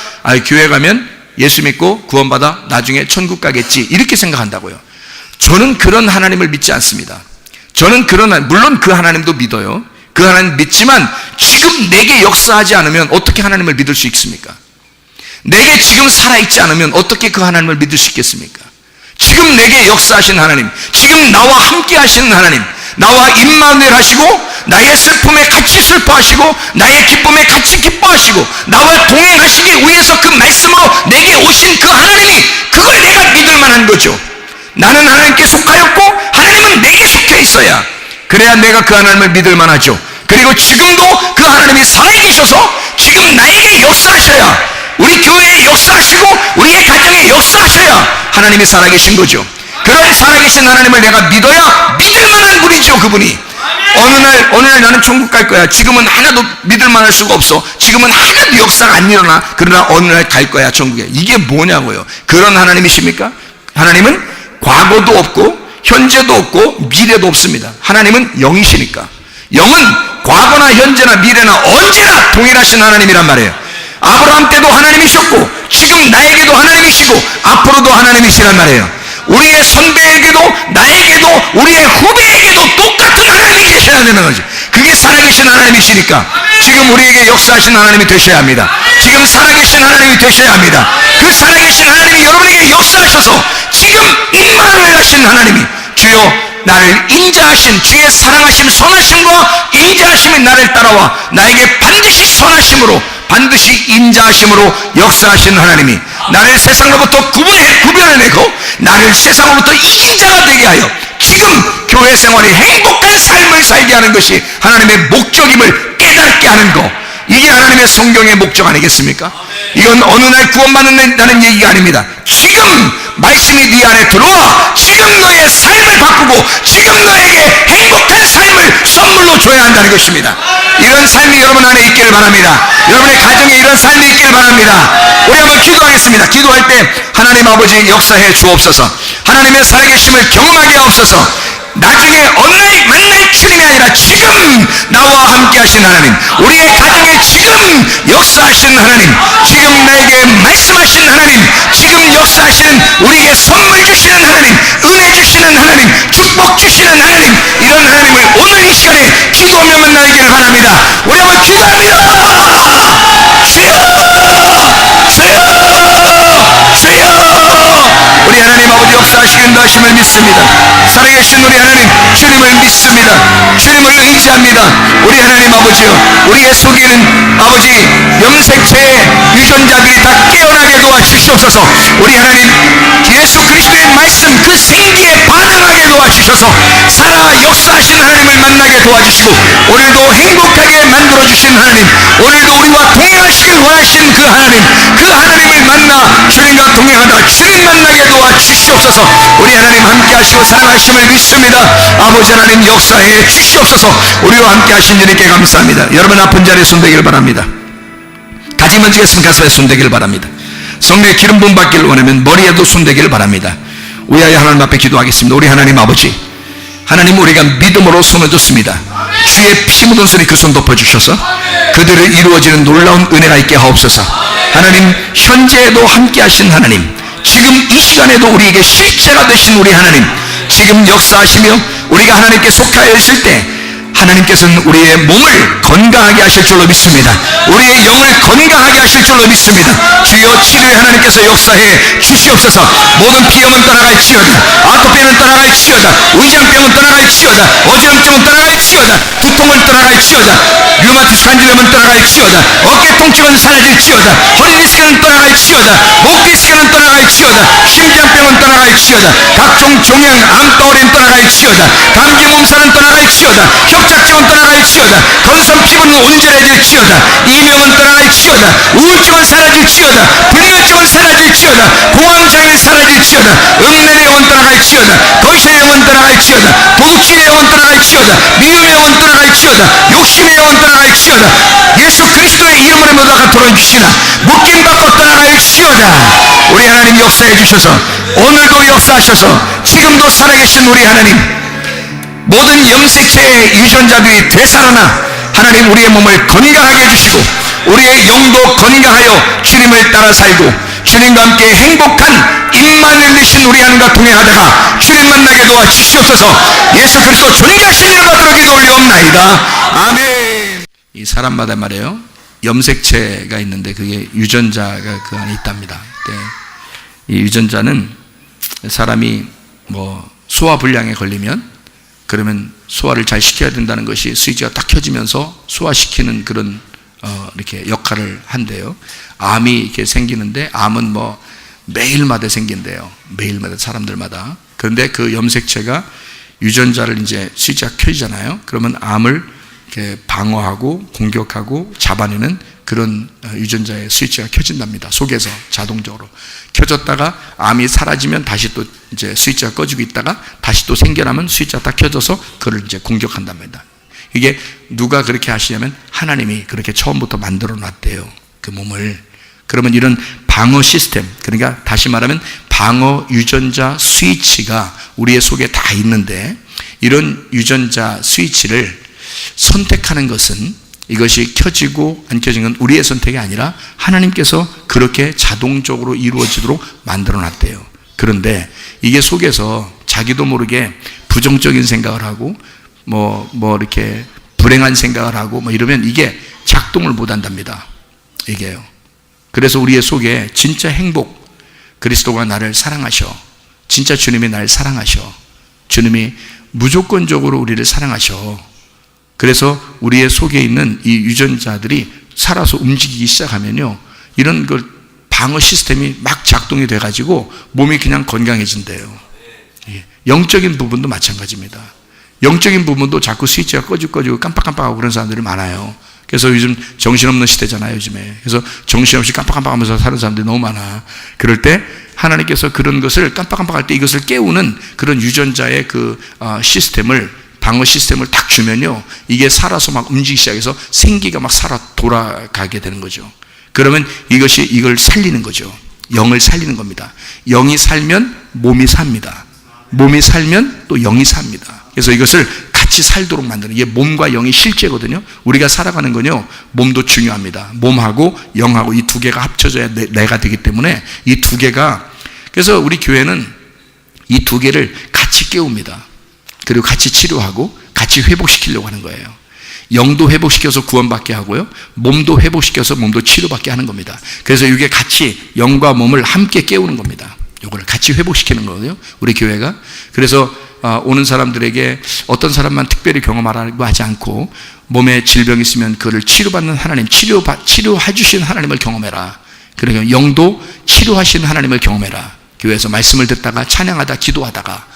교회 가면 예수 믿고 구원받아 나중에 천국 가겠지, 이렇게 생각한다고요. 저는 그런 하나님을 믿지 않습니다. 저는 물론 그 하나님도 믿어요. 그 하나님 믿지만 지금 내게 역사하지 않으면 어떻게 하나님을 믿을 수 있습니까? 내게 지금 살아있지 않으면 어떻게 그 하나님을 믿을 수 있겠습니까? 지금 내게 역사하신 하나님, 지금 나와 함께 하시는 하나님, 나와 임마누엘 하시고 나의 슬픔에 같이 슬퍼하시고 나의 기쁨에 같이 기뻐하시고 나와 동행하시기 위해서 그 말씀으로 내게 오신 그 하나님이, 그걸 내가 믿을 만한 거죠. 나는 하나님께 속하였고 하나님은 내게 속해 있어야, 그래야 내가 그 하나님을 믿을 만하죠. 그리고 지금도 그 하나님이 살아계셔서 지금 나에게 역사하셔야, 우리 교회에 역사하시고 우리의 가정에 역사하셔야 하나님이 살아계신 거죠. 그런 살아계신 하나님을 내가 믿어야 믿을 만한 분이죠. 그분이 어느 날 나는 천국 갈 거야, 지금은 하나도 믿을 만할 수가 없어, 지금은 하나도 역사가 안 일어나, 그러나 어느 날 갈 거야 천국에. 이게 뭐냐고요. 그런 하나님이십니까? 하나님은 과거도 없고 현재도 없고 미래도 없습니다. 하나님은 영이시니까. 영은 과거나 현재나 미래나 언제나 동일하신 하나님이란 말이에요. 아브라함 때도 하나님이셨고 지금 나에게도 하나님이시고 앞으로도 하나님이시란 말이에요. 우리의 선배에게도 나에게도 우리의 후배에게도 똑같은 하나님이 계셔야 되는 거죠. 그게 살아계신 하나님이시니까 지금 우리에게 역사하신 하나님이 되셔야 합니다. 지금 살아계신 하나님이 되셔야 합니다. 그 살아계신 하나님이 여러분에게 역사하셔서 지금 임마누엘 하신 하나님이, 주여 나를 인자하신 주의 사랑하심, 선하심과 인자하심이 나를 따라와 나에게 반드시 선하심으로, 반드시 인자하심으로 역사하시는 하나님이 나를 세상으로부터 구별해내고 나를 세상으로부터 이긴 자가 되게 하여 지금 교회 생활이 행복한 삶을 살게 하는 것이 하나님의 목적임을 깨닫게 하는 것, 이게 하나님의 성경의 목적 아니겠습니까? 이건 어느 날 구원받는다는 얘기가 아닙니다. 지금 말씀이 네 안에 들어와 지금 너의 삶을 바꾸고 지금 너에게 행복한 삶을 선물로 줘야 한다는 것입니다. 이런 삶이 여러분 안에 있기를 바랍니다. 여러분의 가정에 이런 삶이 있기를 바랍니다. 우리 한번 기도하겠습니다. 기도할 때 하나님 아버지 역사해 주옵소서. 하나님의 살아계심을 경험하게 하옵소서. 나중에 어느 날 만날 주님이 아니라 지금 나와 함께 하신 하나님, 우리의 가정에 지금 역사하시는 하나님, 지금 나에게 말씀하시는 하나님, 지금 역사하시는 우리에게 선물 주시는 하나님, 은혜 주시는 하나님, 축복 주시는 하나님, 이런 하나님을 오늘 이 시간에 기도하며 만나기를 바랍니다. 우리 한번 기도합니다. 주여, 주여, 주여. 우리 하나님 아버지 역사하시는 것임을 믿습니다. 살아계신 우리 하나님 주님을 믿습니다. 주님을 의지합니다. 우리 하나님 아버지요, 우리의 속에는 아버지 염색체의 유전자들이 다 깨어나게 도와주시옵소서. 우리 하나님 예수 그리스도의 말씀 그 생기에 반응하게 도와주셔서 살아 역사하신 하나님을 만나게 도와주시고 오늘도 행복하게 만들어주신 하나님, 오늘도 우리와 동행하시길 원하시는 그 하나님을 만나 주님과 동행하다 주님 만나게 도와주시옵소서. 우리 하나님 함께 하시고 사랑하심을 믿습니다. 아버지 하나님 역사해 주시옵소서. 우리와 함께 하신 주님께 감사합니다. 여러분 아픈 자리에 손대기를 바랍니다. 가지면 지겠으면 가슴에 손대기를 바랍니다. 성령의 기름 부음 받기를 원하면 머리에도 손대기를 바랍니다. 위하여 하나님 앞에 기도하겠습니다. 우리 하나님 아버지, 하나님 우리가 믿음으로 손을 줬습니다. 주의 피 묻은 손이 그 손 덮어주셔서 그들을 이루어지는 놀라운 은혜가 있게 하옵소서. 하나님 현재에도 함께 하신 하나님, 지금 이 시간에도 우리에게 실제가 되신 우리 하나님, 지금 역사하시며 우리가 하나님께 속하여 있을 때 하나님께서는 우리의 몸을 건강하게 하실 줄로 믿습니다. 우리의 영을 건강하게 하실 줄로 믿습니다. 주여 치료의 하나님께서 역사해 주시옵소서. 모든 비염은 떠나갈지어다. 아토피는 떠나갈지어다. 위장병은 떠나갈지어다. 어지럼증은 떠나갈지어다. 두통은 떠나갈지어다. 류마티스 관절염은 떠나갈지어다. 어깨 통증은 사라질지어다. 허리 디스크는 떠나갈지어다. 목 디스크는 떠나갈지어다. 심장병은 떠나갈지어다. 각종 종양 암덩어리는 떠나갈지어다. 감기 몸살은 떠나갈지어다. 협착증은 떠나갈지어다. 건선 피부는 온전해질지어다. 이명은 떠나갈지어다. 우울증은 사라질지어다. 불면증은 사라질지어다. 공황장애는 사라질지어다. 읍내의 영은 떠나갈지어다. 거실의 영은 떠나갈지어다. 도둑질의 영은 떠나갈지어다. 미움의 영은 떠나갈지어다. 욕심의 영은 떠나갈지어다. 예수 그리스도의 이름으로 모두 다 털어주시나 묶임받고 떠나갈지어다. 우리 하나님 역사해 주셔서 오늘도 역사하셔서 지금도 살아계신 우리 하나님, 모든 염색체의 유전자들이 되살아나 하나님 우리의 몸을 건강하게 해주시고 우리의 영도 건강하여 주님을 따라 살고 주님과 함께 행복한 임만을 내신 우리 하나님과 동행하다가 주님 만나게 도와주시옵소서. 예수 그리스도 존귀하신 이름 받들어 기도 올리옵나이다. 아멘. 이 사람마다 말이에요, 염색체가 있는데 그게 유전자가 그 안에 있답니다. 이 유전자는 사람이 뭐 소화불량에 걸리면 그러면 소화를 잘 시켜야 된다는 것이 스위치가 딱 켜지면서 소화시키는 그런 이렇게 역할을 한대요. 암이 이렇게 생기는데 암은 뭐 매일마다 생긴대요. 매일마다 사람들마다. 그런데 그 염색체가 유전자를 이제 스위치가 켜지잖아요. 그러면 암을 이렇게 방어하고 공격하고 잡아내는 그런 유전자의 스위치가 켜진답니다. 속에서 자동적으로 켜졌다가 암이 사라지면 다시 또 이제 스위치가 꺼지고 있다가 다시 또 생겨나면 스위치가 딱 켜져서 그걸 이제 공격한답니다. 이게 누가 그렇게 하시냐면 하나님이 그렇게 처음부터 만들어 놨대요. 그 몸을. 그러면 이런 방어 시스템, 그러니까 다시 말하면 방어 유전자 스위치가 우리의 속에 다 있는데 이런 유전자 스위치를 선택하는 것은 이것이 켜지고 안 켜지는 건 우리의 선택이 아니라 하나님께서 그렇게 자동적으로 이루어지도록 만들어 놨대요. 그런데 이게 속에서 자기도 모르게 부정적인 생각을 하고 뭐 이렇게 불행한 생각을 하고 뭐 이러면 이게 작동을 못 한답니다. 이게요. 그래서 우리의 속에 진짜 행복, 그리스도가 나를 사랑하셔, 진짜 주님이 나를 사랑하셔, 주님이 무조건적으로 우리를 사랑하셔. 그래서 우리의 속에 있는 이 유전자들이 살아서 움직이기 시작하면요, 이런 걸 방어 시스템이 막 작동이 돼가지고 몸이 그냥 건강해진대요. 영적인 부분도 마찬가지입니다. 영적인 부분도 자꾸 스위치가 꺼지고 깜빡깜빡하고 그런 사람들이 많아요. 그래서 요즘 정신없는 시대잖아요, 요즘에. 그래서 정신없이 깜빡깜빡하면서 사는 사람들이 너무 많아. 그럴 때 하나님께서 그런 것을 깜빡깜빡할 때 이것을 깨우는 그런 유전자의 그 시스템을, 방어 시스템을 딱 주면요, 이게 살아서 막 움직이기 시작해서 생기가 막 살아 돌아가게 되는 거죠. 그러면 이것이 이걸 살리는 거죠. 영을 살리는 겁니다. 영이 살면 몸이 삽니다. 몸이 살면 또 영이 삽니다. 그래서 이것을 같이 살도록 만드는, 이게 몸과 영이 실제거든요. 우리가 살아가는 건요, 몸도 중요합니다. 몸하고 영하고 이 두 개가 합쳐져야 내가 되기 때문에 이 두 개가, 그래서 우리 교회는 이 두 개를 같이 깨웁니다. 그리고 같이 치료하고 같이 회복시키려고 하는 거예요. 영도 회복시켜서 구원받게 하고요, 몸도 회복시켜서 몸도 치료받게 하는 겁니다. 그래서 이게 같이 영과 몸을 함께 깨우는 겁니다. 이거를 같이 회복시키는 거거든요, 우리 교회가. 그래서 오는 사람들에게 어떤 사람만 특별히 경험하라고 하지 않고, 몸에 질병이 있으면 그를 치료받는 하나님, 치료해 주신 하나님을 경험해라. 그러니까 영도 치료하시는 하나님을 경험해라. 교회에서 말씀을 듣다가 찬양하다 기도하다가,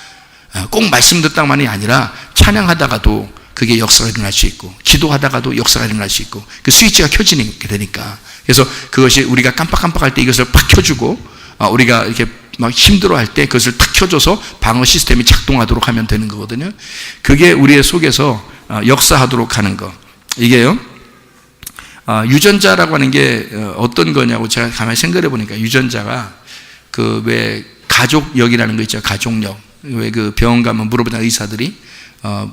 꼭 말씀 듣다만이 아니라 찬양하다가도 그게 역사가 일어날 수 있고, 기도하다가도 역사가 일어날 수 있고, 그 스위치가 켜지게 되니까. 그래서 그것이 우리가 깜빡깜빡할 때 이것을 팍 켜주고, 우리가 이렇게 막 힘들어할 때 그것을 탁 켜줘서 방어 시스템이 작동하도록 하면 되는 거거든요. 그게 우리의 속에서 역사하도록 하는 거. 이게요, 유전자라고 하는 게 어떤 거냐고 제가 가만히 생각해 보니까, 유전자가 그 왜 가족력이라는 거 있죠. 가족력. 왜 그 병원 가면 물어보잖아요, 의사들이.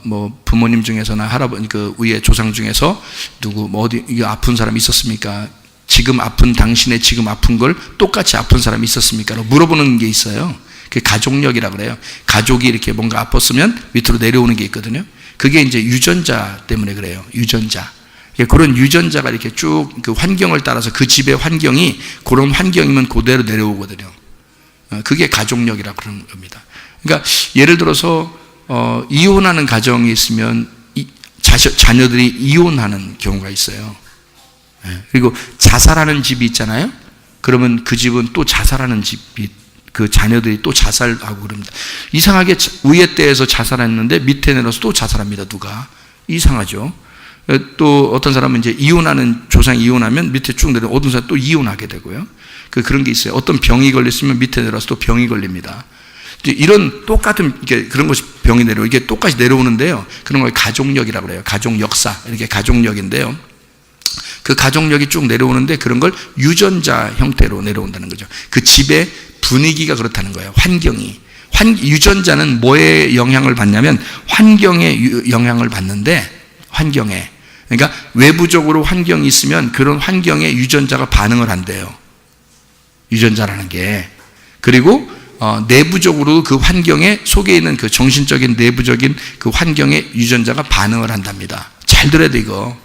뭐 부모님 중에서나 할아버지, 그 위에 조상 중에서 누구 뭐 어디 이거 아픈 사람이 있었습니까? 지금 아픈, 당신의 지금 아픈 걸 똑같이 아픈 사람이 있었습니까? 물어보는 게 있어요. 그게 가족력이라고 그래요. 가족이 이렇게 뭔가 아팠으면 밑으로 내려오는 게 있거든요. 그게 이제 유전자 때문에 그래요. 유전자. 그런 유전자가 이렇게 쭉 그 환경을 따라서, 그 집의 환경이 그런 환경이면 그대로 내려오거든요. 그게 가족력이라고 그러는 겁니다. 그러니까 예를 들어서 이혼하는 가정이 있으면 자녀들이 이혼하는 경우가 있어요. 그리고 자살하는 집이 있잖아요. 그러면 그 집은 또 자살하는 집이, 그 자녀들이 또 자살하고 그럽니다. 이상하게 위에 때에서 자살했는데 밑에 내려서 또 자살합니다. 누가? 이상하죠. 또 어떤 사람은 이제 이혼하는, 조상이 이혼하면 밑에 쭉 내려, 어떤 사람 또 이혼하게 되고요. 그런 게 있어요. 어떤 병이 걸렸으면 밑에 내려서 또 병이 걸립니다. 이런 똑같은, 이게 그런 것이 병이 내려오고, 이게 똑같이 내려오는데요, 그런 걸 가족력이라고 그래요. 가족 역사, 이렇게 가족력인데요, 그 가족력이 쭉 내려오는데 그런 걸 유전자 형태로 내려온다는 거죠. 그 집의 분위기가 그렇다는 거예요. 환경이. 유전자는 뭐에 영향을 받냐면 환경에 영향을 받는데, 환경에. 그러니까 외부적으로 환경이 있으면 그런 환경에 유전자가 반응을 한대요. 유전자라는 게. 그리고 내부적으로 그 환경에 속에 있는 그 정신적인 내부적인 그 환경에 유전자가 반응을 한답니다. 잘 들어야 돼, 이거.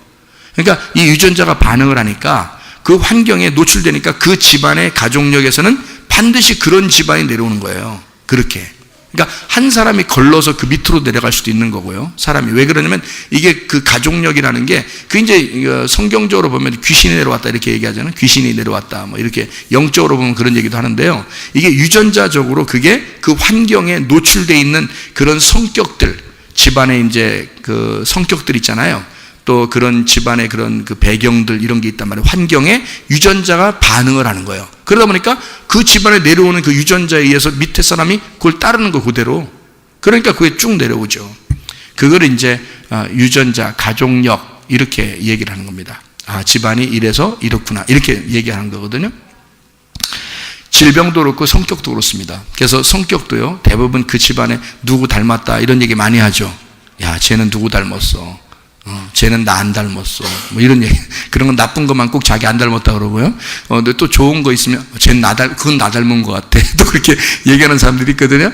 그러니까 이 유전자가 반응을 하니까, 그 환경에 노출되니까 그 집안의 가족력에서는 반드시 그런 집안이 내려오는 거예요. 그렇게. 그러니까 한 사람이 걸러서 그 밑으로 내려갈 수도 있는 거고요. 사람이. 왜 그러냐면 이게 그 가족력이라는 게, 그 이제 성경적으로 보면 귀신이 내려왔다 이렇게 얘기하잖아요. 귀신이 내려왔다 뭐 이렇게 영적으로 보면 그런 얘기도 하는데요. 이게 유전자적으로 그게 그 환경에 노출되어 있는 그런 성격들, 집안에 이제 그 성격들 있잖아요. 또 그런 집안의 그런 그 배경들, 이런 게 있단 말이에요. 환경에 유전자가 반응을 하는 거예요. 그러다 보니까 그 집안에 내려오는 그 유전자에 의해서 밑에 사람이 그걸 따르는 거 그대로. 그러니까 그게 쭉 내려오죠. 그걸 이제 유전자, 가족력, 이렇게 얘기를 하는 겁니다. 집안이 이래서 이렇구나, 이렇게 얘기하는 거거든요. 질병도 그렇고 성격도 그렇습니다. 그래서 성격도요, 대부분 그 집안에 누구 닮았다 이런 얘기 많이 하죠. 야, 쟤는 누구 닮았어. 쟤는 나 안 닮았어. 뭐 이런 얘기. 그런 건 나쁜 것만 꼭 자기 안 닮았다 그러고요. 근데 또 좋은 거 있으면 쟤는 그건 나 닮은 것 같아. 또 그렇게 얘기하는 사람들이 있거든요.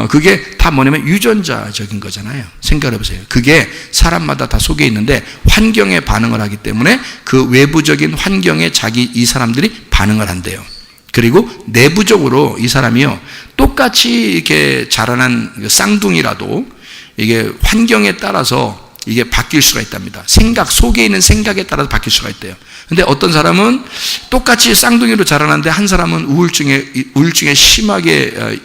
그게 다 뭐냐면 유전자적인 거잖아요. 생각해 보세요. 그게 사람마다 다 속에 있는데 환경에 반응을 하기 때문에 그 외부적인 환경에 이 사람들이 반응을 한대요. 그리고 내부적으로 이 사람이요, 똑같이 이렇게 자라난 쌍둥이라도 이게 환경에 따라서 이게 바뀔 수가 있답니다. 생각, 속에 있는 생각에 따라서 바뀔 수가 있대요. 근데 어떤 사람은 똑같이 쌍둥이로 자라는데 한 사람은 우울증에 심하게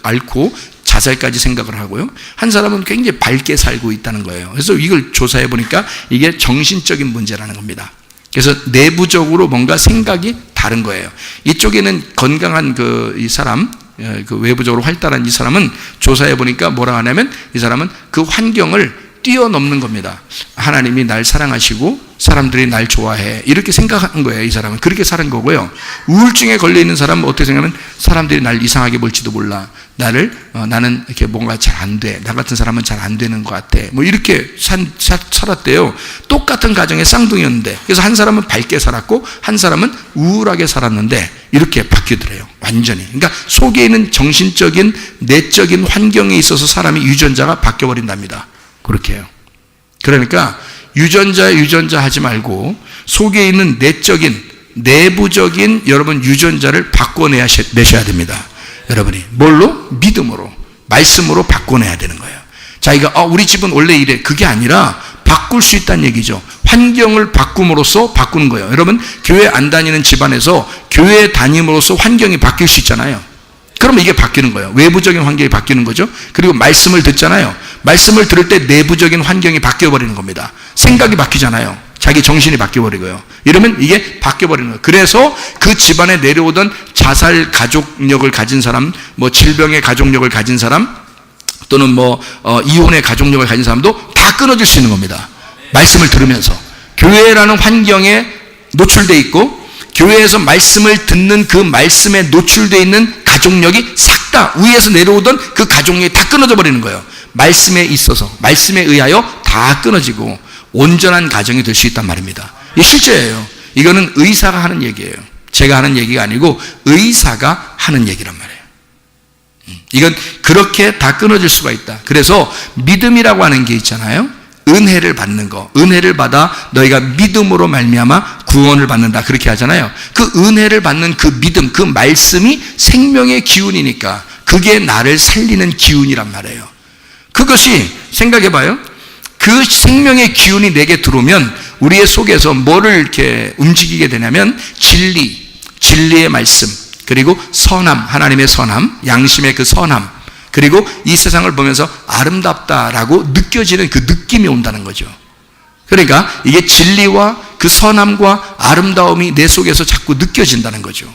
앓고 자살까지 생각을 하고요. 한 사람은 굉장히 밝게 살고 있다는 거예요. 그래서 이걸 조사해 보니까 이게 정신적인 문제라는 겁니다. 그래서 내부적으로 뭔가 생각이 다른 거예요. 이쪽에는 건강한 이 사람, 외부적으로 활달한 이 사람은 조사해 보니까 뭐라 하냐면 이 사람은 그 환경을 뛰어넘는 겁니다. 하나님이 날 사랑하시고 사람들이 날 좋아해 이렇게 생각한 거예요. 이 사람은 그렇게 사는 거고요. 우울증에 걸려있는 사람은 어떻게 생각하면 사람들이 날 이상하게 볼지도 몰라. 나는 이렇게 뭔가 잘 안 돼. 나 같은 사람은 잘 안 되는 것 같아. 뭐 이렇게 살았대요. 똑같은 가정의 쌍둥이였는데 그래서 한 사람은 밝게 살았고 한 사람은 우울하게 살았는데 이렇게 바뀌더래요. 완전히. 그러니까 속에 있는 정신적인 내적인 환경에 있어서 사람이 유전자가 바뀌어버린답니다. 그렇게 해요. 그러니까 유전자 하지 말고 속에 있는 내부적인 여러분 유전자를 바꿔내셔야 됩니다. 여러분이 뭘로? 믿음으로, 말씀으로 바꿔내야 되는 거예요. 자, 이거 우리 집은 원래 이래. 그게 아니라 바꿀 수 있다는 얘기죠. 환경을 바꿈으로써 바꾸는 거예요. 여러분 교회 안 다니는 집안에서 교회 다님으로써 환경이 바뀔 수 있잖아요. 그러면 이게 바뀌는 거예요. 외부적인 환경이 바뀌는 거죠. 그리고 말씀을 듣잖아요. 말씀을 들을 때 내부적인 환경이 바뀌어버리는 겁니다. 생각이 바뀌잖아요. 자기 정신이 바뀌어버리고요. 이러면 이게 바뀌어버리는 거예요. 그래서 그 집안에 내려오던 자살 가족력을 가진 사람, 뭐 질병의 가족력을 가진 사람, 또는 이혼의 가족력을 가진 사람도 다 끊어질 수 있는 겁니다. 말씀을 들으면서. 교회라는 환경에 노출되어 있고 교회에서 말씀을 듣는 그 말씀에 노출되어 있는 가족력이 싹 다 위에서 내려오던 그 가족력이 다 끊어져 버리는 거예요. 말씀에 있어서, 말씀에 의하여 다 끊어지고 온전한 가정이 될 수 있단 말입니다. 이게 실제예요. 이거는 의사가 하는 얘기예요. 제가 하는 얘기가 아니고 의사가 하는 얘기란 말이에요. 이건 그렇게 다 끊어질 수가 있다. 그래서 믿음이라고 하는 게 있잖아요. 은혜를 받는 거, 은혜를 받아 너희가 믿음으로 말미암아 구원을 받는다 그렇게 하잖아요. 그 은혜를 받는 그 믿음, 그 말씀이 생명의 기운이니까 그게 나를 살리는 기운이란 말이에요. 그것이 생각해봐요. 그 생명의 기운이 내게 들어오면 우리의 속에서 뭐를 이렇게 움직이게 되냐면 진리의 말씀, 그리고 선함, 하나님의 선함, 양심의 그 선함, 그리고 이 세상을 보면서 아름답다라고 느껴지는 그 느낌이 온다는 거죠. 그러니까 이게 진리와 그 선함과 아름다움이 내 속에서 자꾸 느껴진다는 거죠.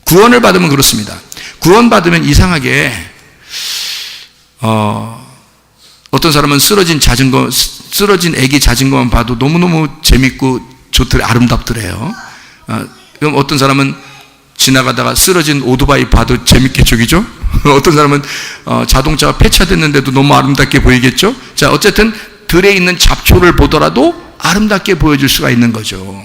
구원을 받으면 그렇습니다. 구원 받으면 이상하게 어떤 사람은 쓰러진 애기 자전거만 봐도 너무너무 재밌고 좋더래, 아름답더래요. 그럼 어떤 사람은 지나가다가 쓰러진 오토바이 봐도 재밌게 죽이죠. 어떤 사람은 자동차가 폐차됐는데도 너무 아름답게 보이겠죠. 자, 어쨌든 들에 있는 잡초를 보더라도 아름답게 보여줄 수가 있는 거죠.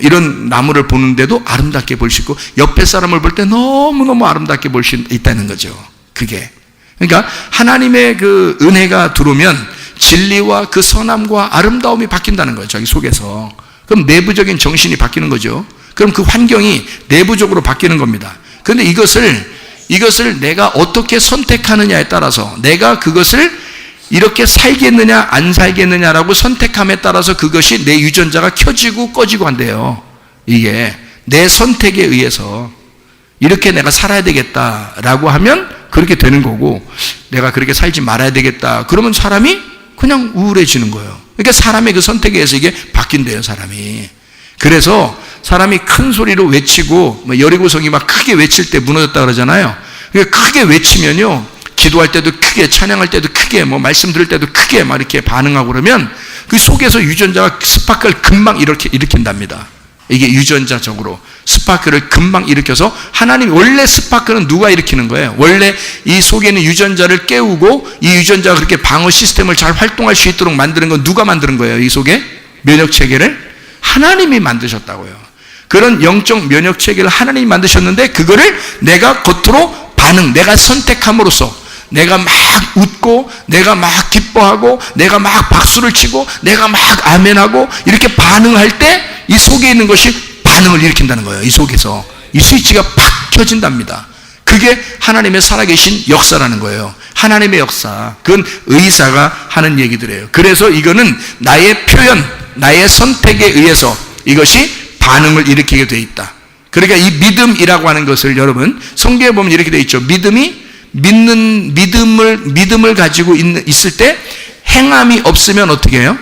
이런 나무를 보는데도 아름답게 볼 수 있고 옆에 사람을 볼 때 너무너무 아름답게 볼 수 있다는 거죠. 그게. 그러니까 하나님의 그 은혜가 들어오면 진리와 그 선함과 아름다움이 바뀐다는 거예요. 자기 속에서. 그럼 내부적인 정신이 바뀌는 거죠. 그럼 그 환경이 내부적으로 바뀌는 겁니다. 그런데 이것을 내가 어떻게 선택하느냐에 따라서 내가 그것을 이렇게 살겠느냐 안 살겠느냐라고 선택함에 따라서 그것이 내 유전자가 켜지고 꺼지고 한대요. 이게 내 선택에 의해서 이렇게 내가 살아야 되겠다라고 하면 그렇게 되는 거고, 내가 그렇게 살지 말아야 되겠다 그러면 사람이 그냥 우울해지는 거예요. 그러니까 사람의 그 선택에 의해서 이게 바뀐대요, 사람이. 그래서 사람이 큰 소리로 외치고 여리고성이 막 크게 외칠 때 무너졌다 그러잖아요. 그러니까 크게 외치면요, 기도할 때도 크게, 찬양할 때도 크게, 말씀 들을 때도 크게 막 이렇게 반응하고 그러면 그 속에서 유전자가 스파크를 금방 일으킨답니다. 이게 유전자적으로 스파크를 금방 일으켜서, 하나님 원래 스파크는 누가 일으키는 거예요? 원래 이 속에 있는 유전자를 깨우고 이 유전자가 그렇게 방어 시스템을 잘 활동할 수 있도록 만드는 건 누가 만드는 거예요? 이 속에 면역 체계를 하나님이 만드셨다고요. 그런 영적 면역 체계를 하나님이 만드셨는데 그거를 내가 겉으로 내가 선택함으로써 내가 막 웃고 내가 막 기뻐하고 내가 막 박수를 치고 내가 막 아멘하고 이렇게 반응할 때 이 속에 있는 것이 반응을 일으킨다는 거예요. 이 속에서 이 스위치가 팍 켜진답니다. 그게 하나님의 살아계신 역사라는 거예요. 하나님의 역사, 그건 의사가 하는 얘기들이에요. 그래서 이거는 나의 표현, 나의 선택에 의해서 이것이 반응을 일으키게 돼 있다. 그러니까 이 믿음이라고 하는 것을 여러분 성경에 보면 이렇게 돼 있죠. 믿음을 가지고 있을 때 행함이 없으면 어떻게 해요?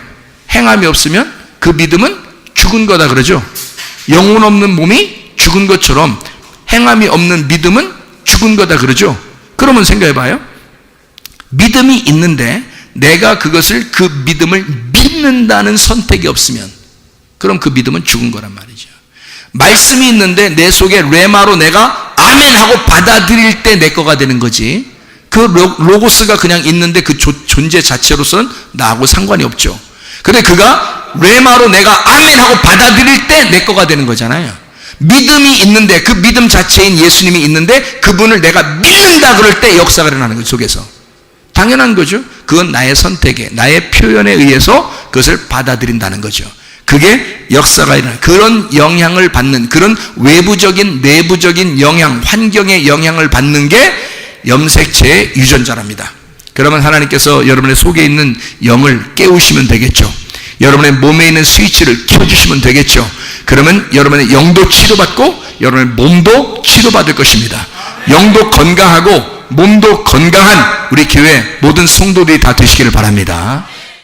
행함이 없으면 그 믿음은 죽은 거다 그러죠. 영혼 없는 몸이 죽은 것처럼 행함이 없는 믿음은 죽은 거다 그러죠. 그러면 생각해 봐요. 믿음이 있는데 내가 그 믿음을 믿는다는 선택이 없으면 그럼 그 믿음은 죽은 거란 말이죠. 말씀이 있는데 내 속에 레마로 내가 아멘 하고 받아들일 때 내 거가 되는 거지. 그 로고스가 그냥 있는데 그 존재 자체로서는 나하고 상관이 없죠. 근데 그가 레마로 내가 아멘 하고 받아들일 때 내 거가 되는 거잖아요. 믿음이 있는데 그 믿음 자체인 예수님이 있는데 그분을 내가 믿는다 그럴 때 역사가 일어나는 거죠. 속에서. 당연한 거죠. 그건 나의 선택에, 나의 표현에 의해서 그것을 받아들인다는 거죠. 그게 역사가 일어나는, 그런 영향을 받는, 그런 외부적인 내부적인 영향, 환경의 영향을 받는 게 염색체의 유전자랍니다. 그러면 하나님께서 여러분의 속에 있는 영을 깨우시면 되겠죠. 여러분의 몸에 있는 스위치를 켜주시면 되겠죠. 그러면 여러분의 영도 치료받고 여러분의 몸도 치료받을 것입니다. 영도 건강하고 몸도 건강한 우리 교회 모든 성도들이 다 되시기를 바랍니다.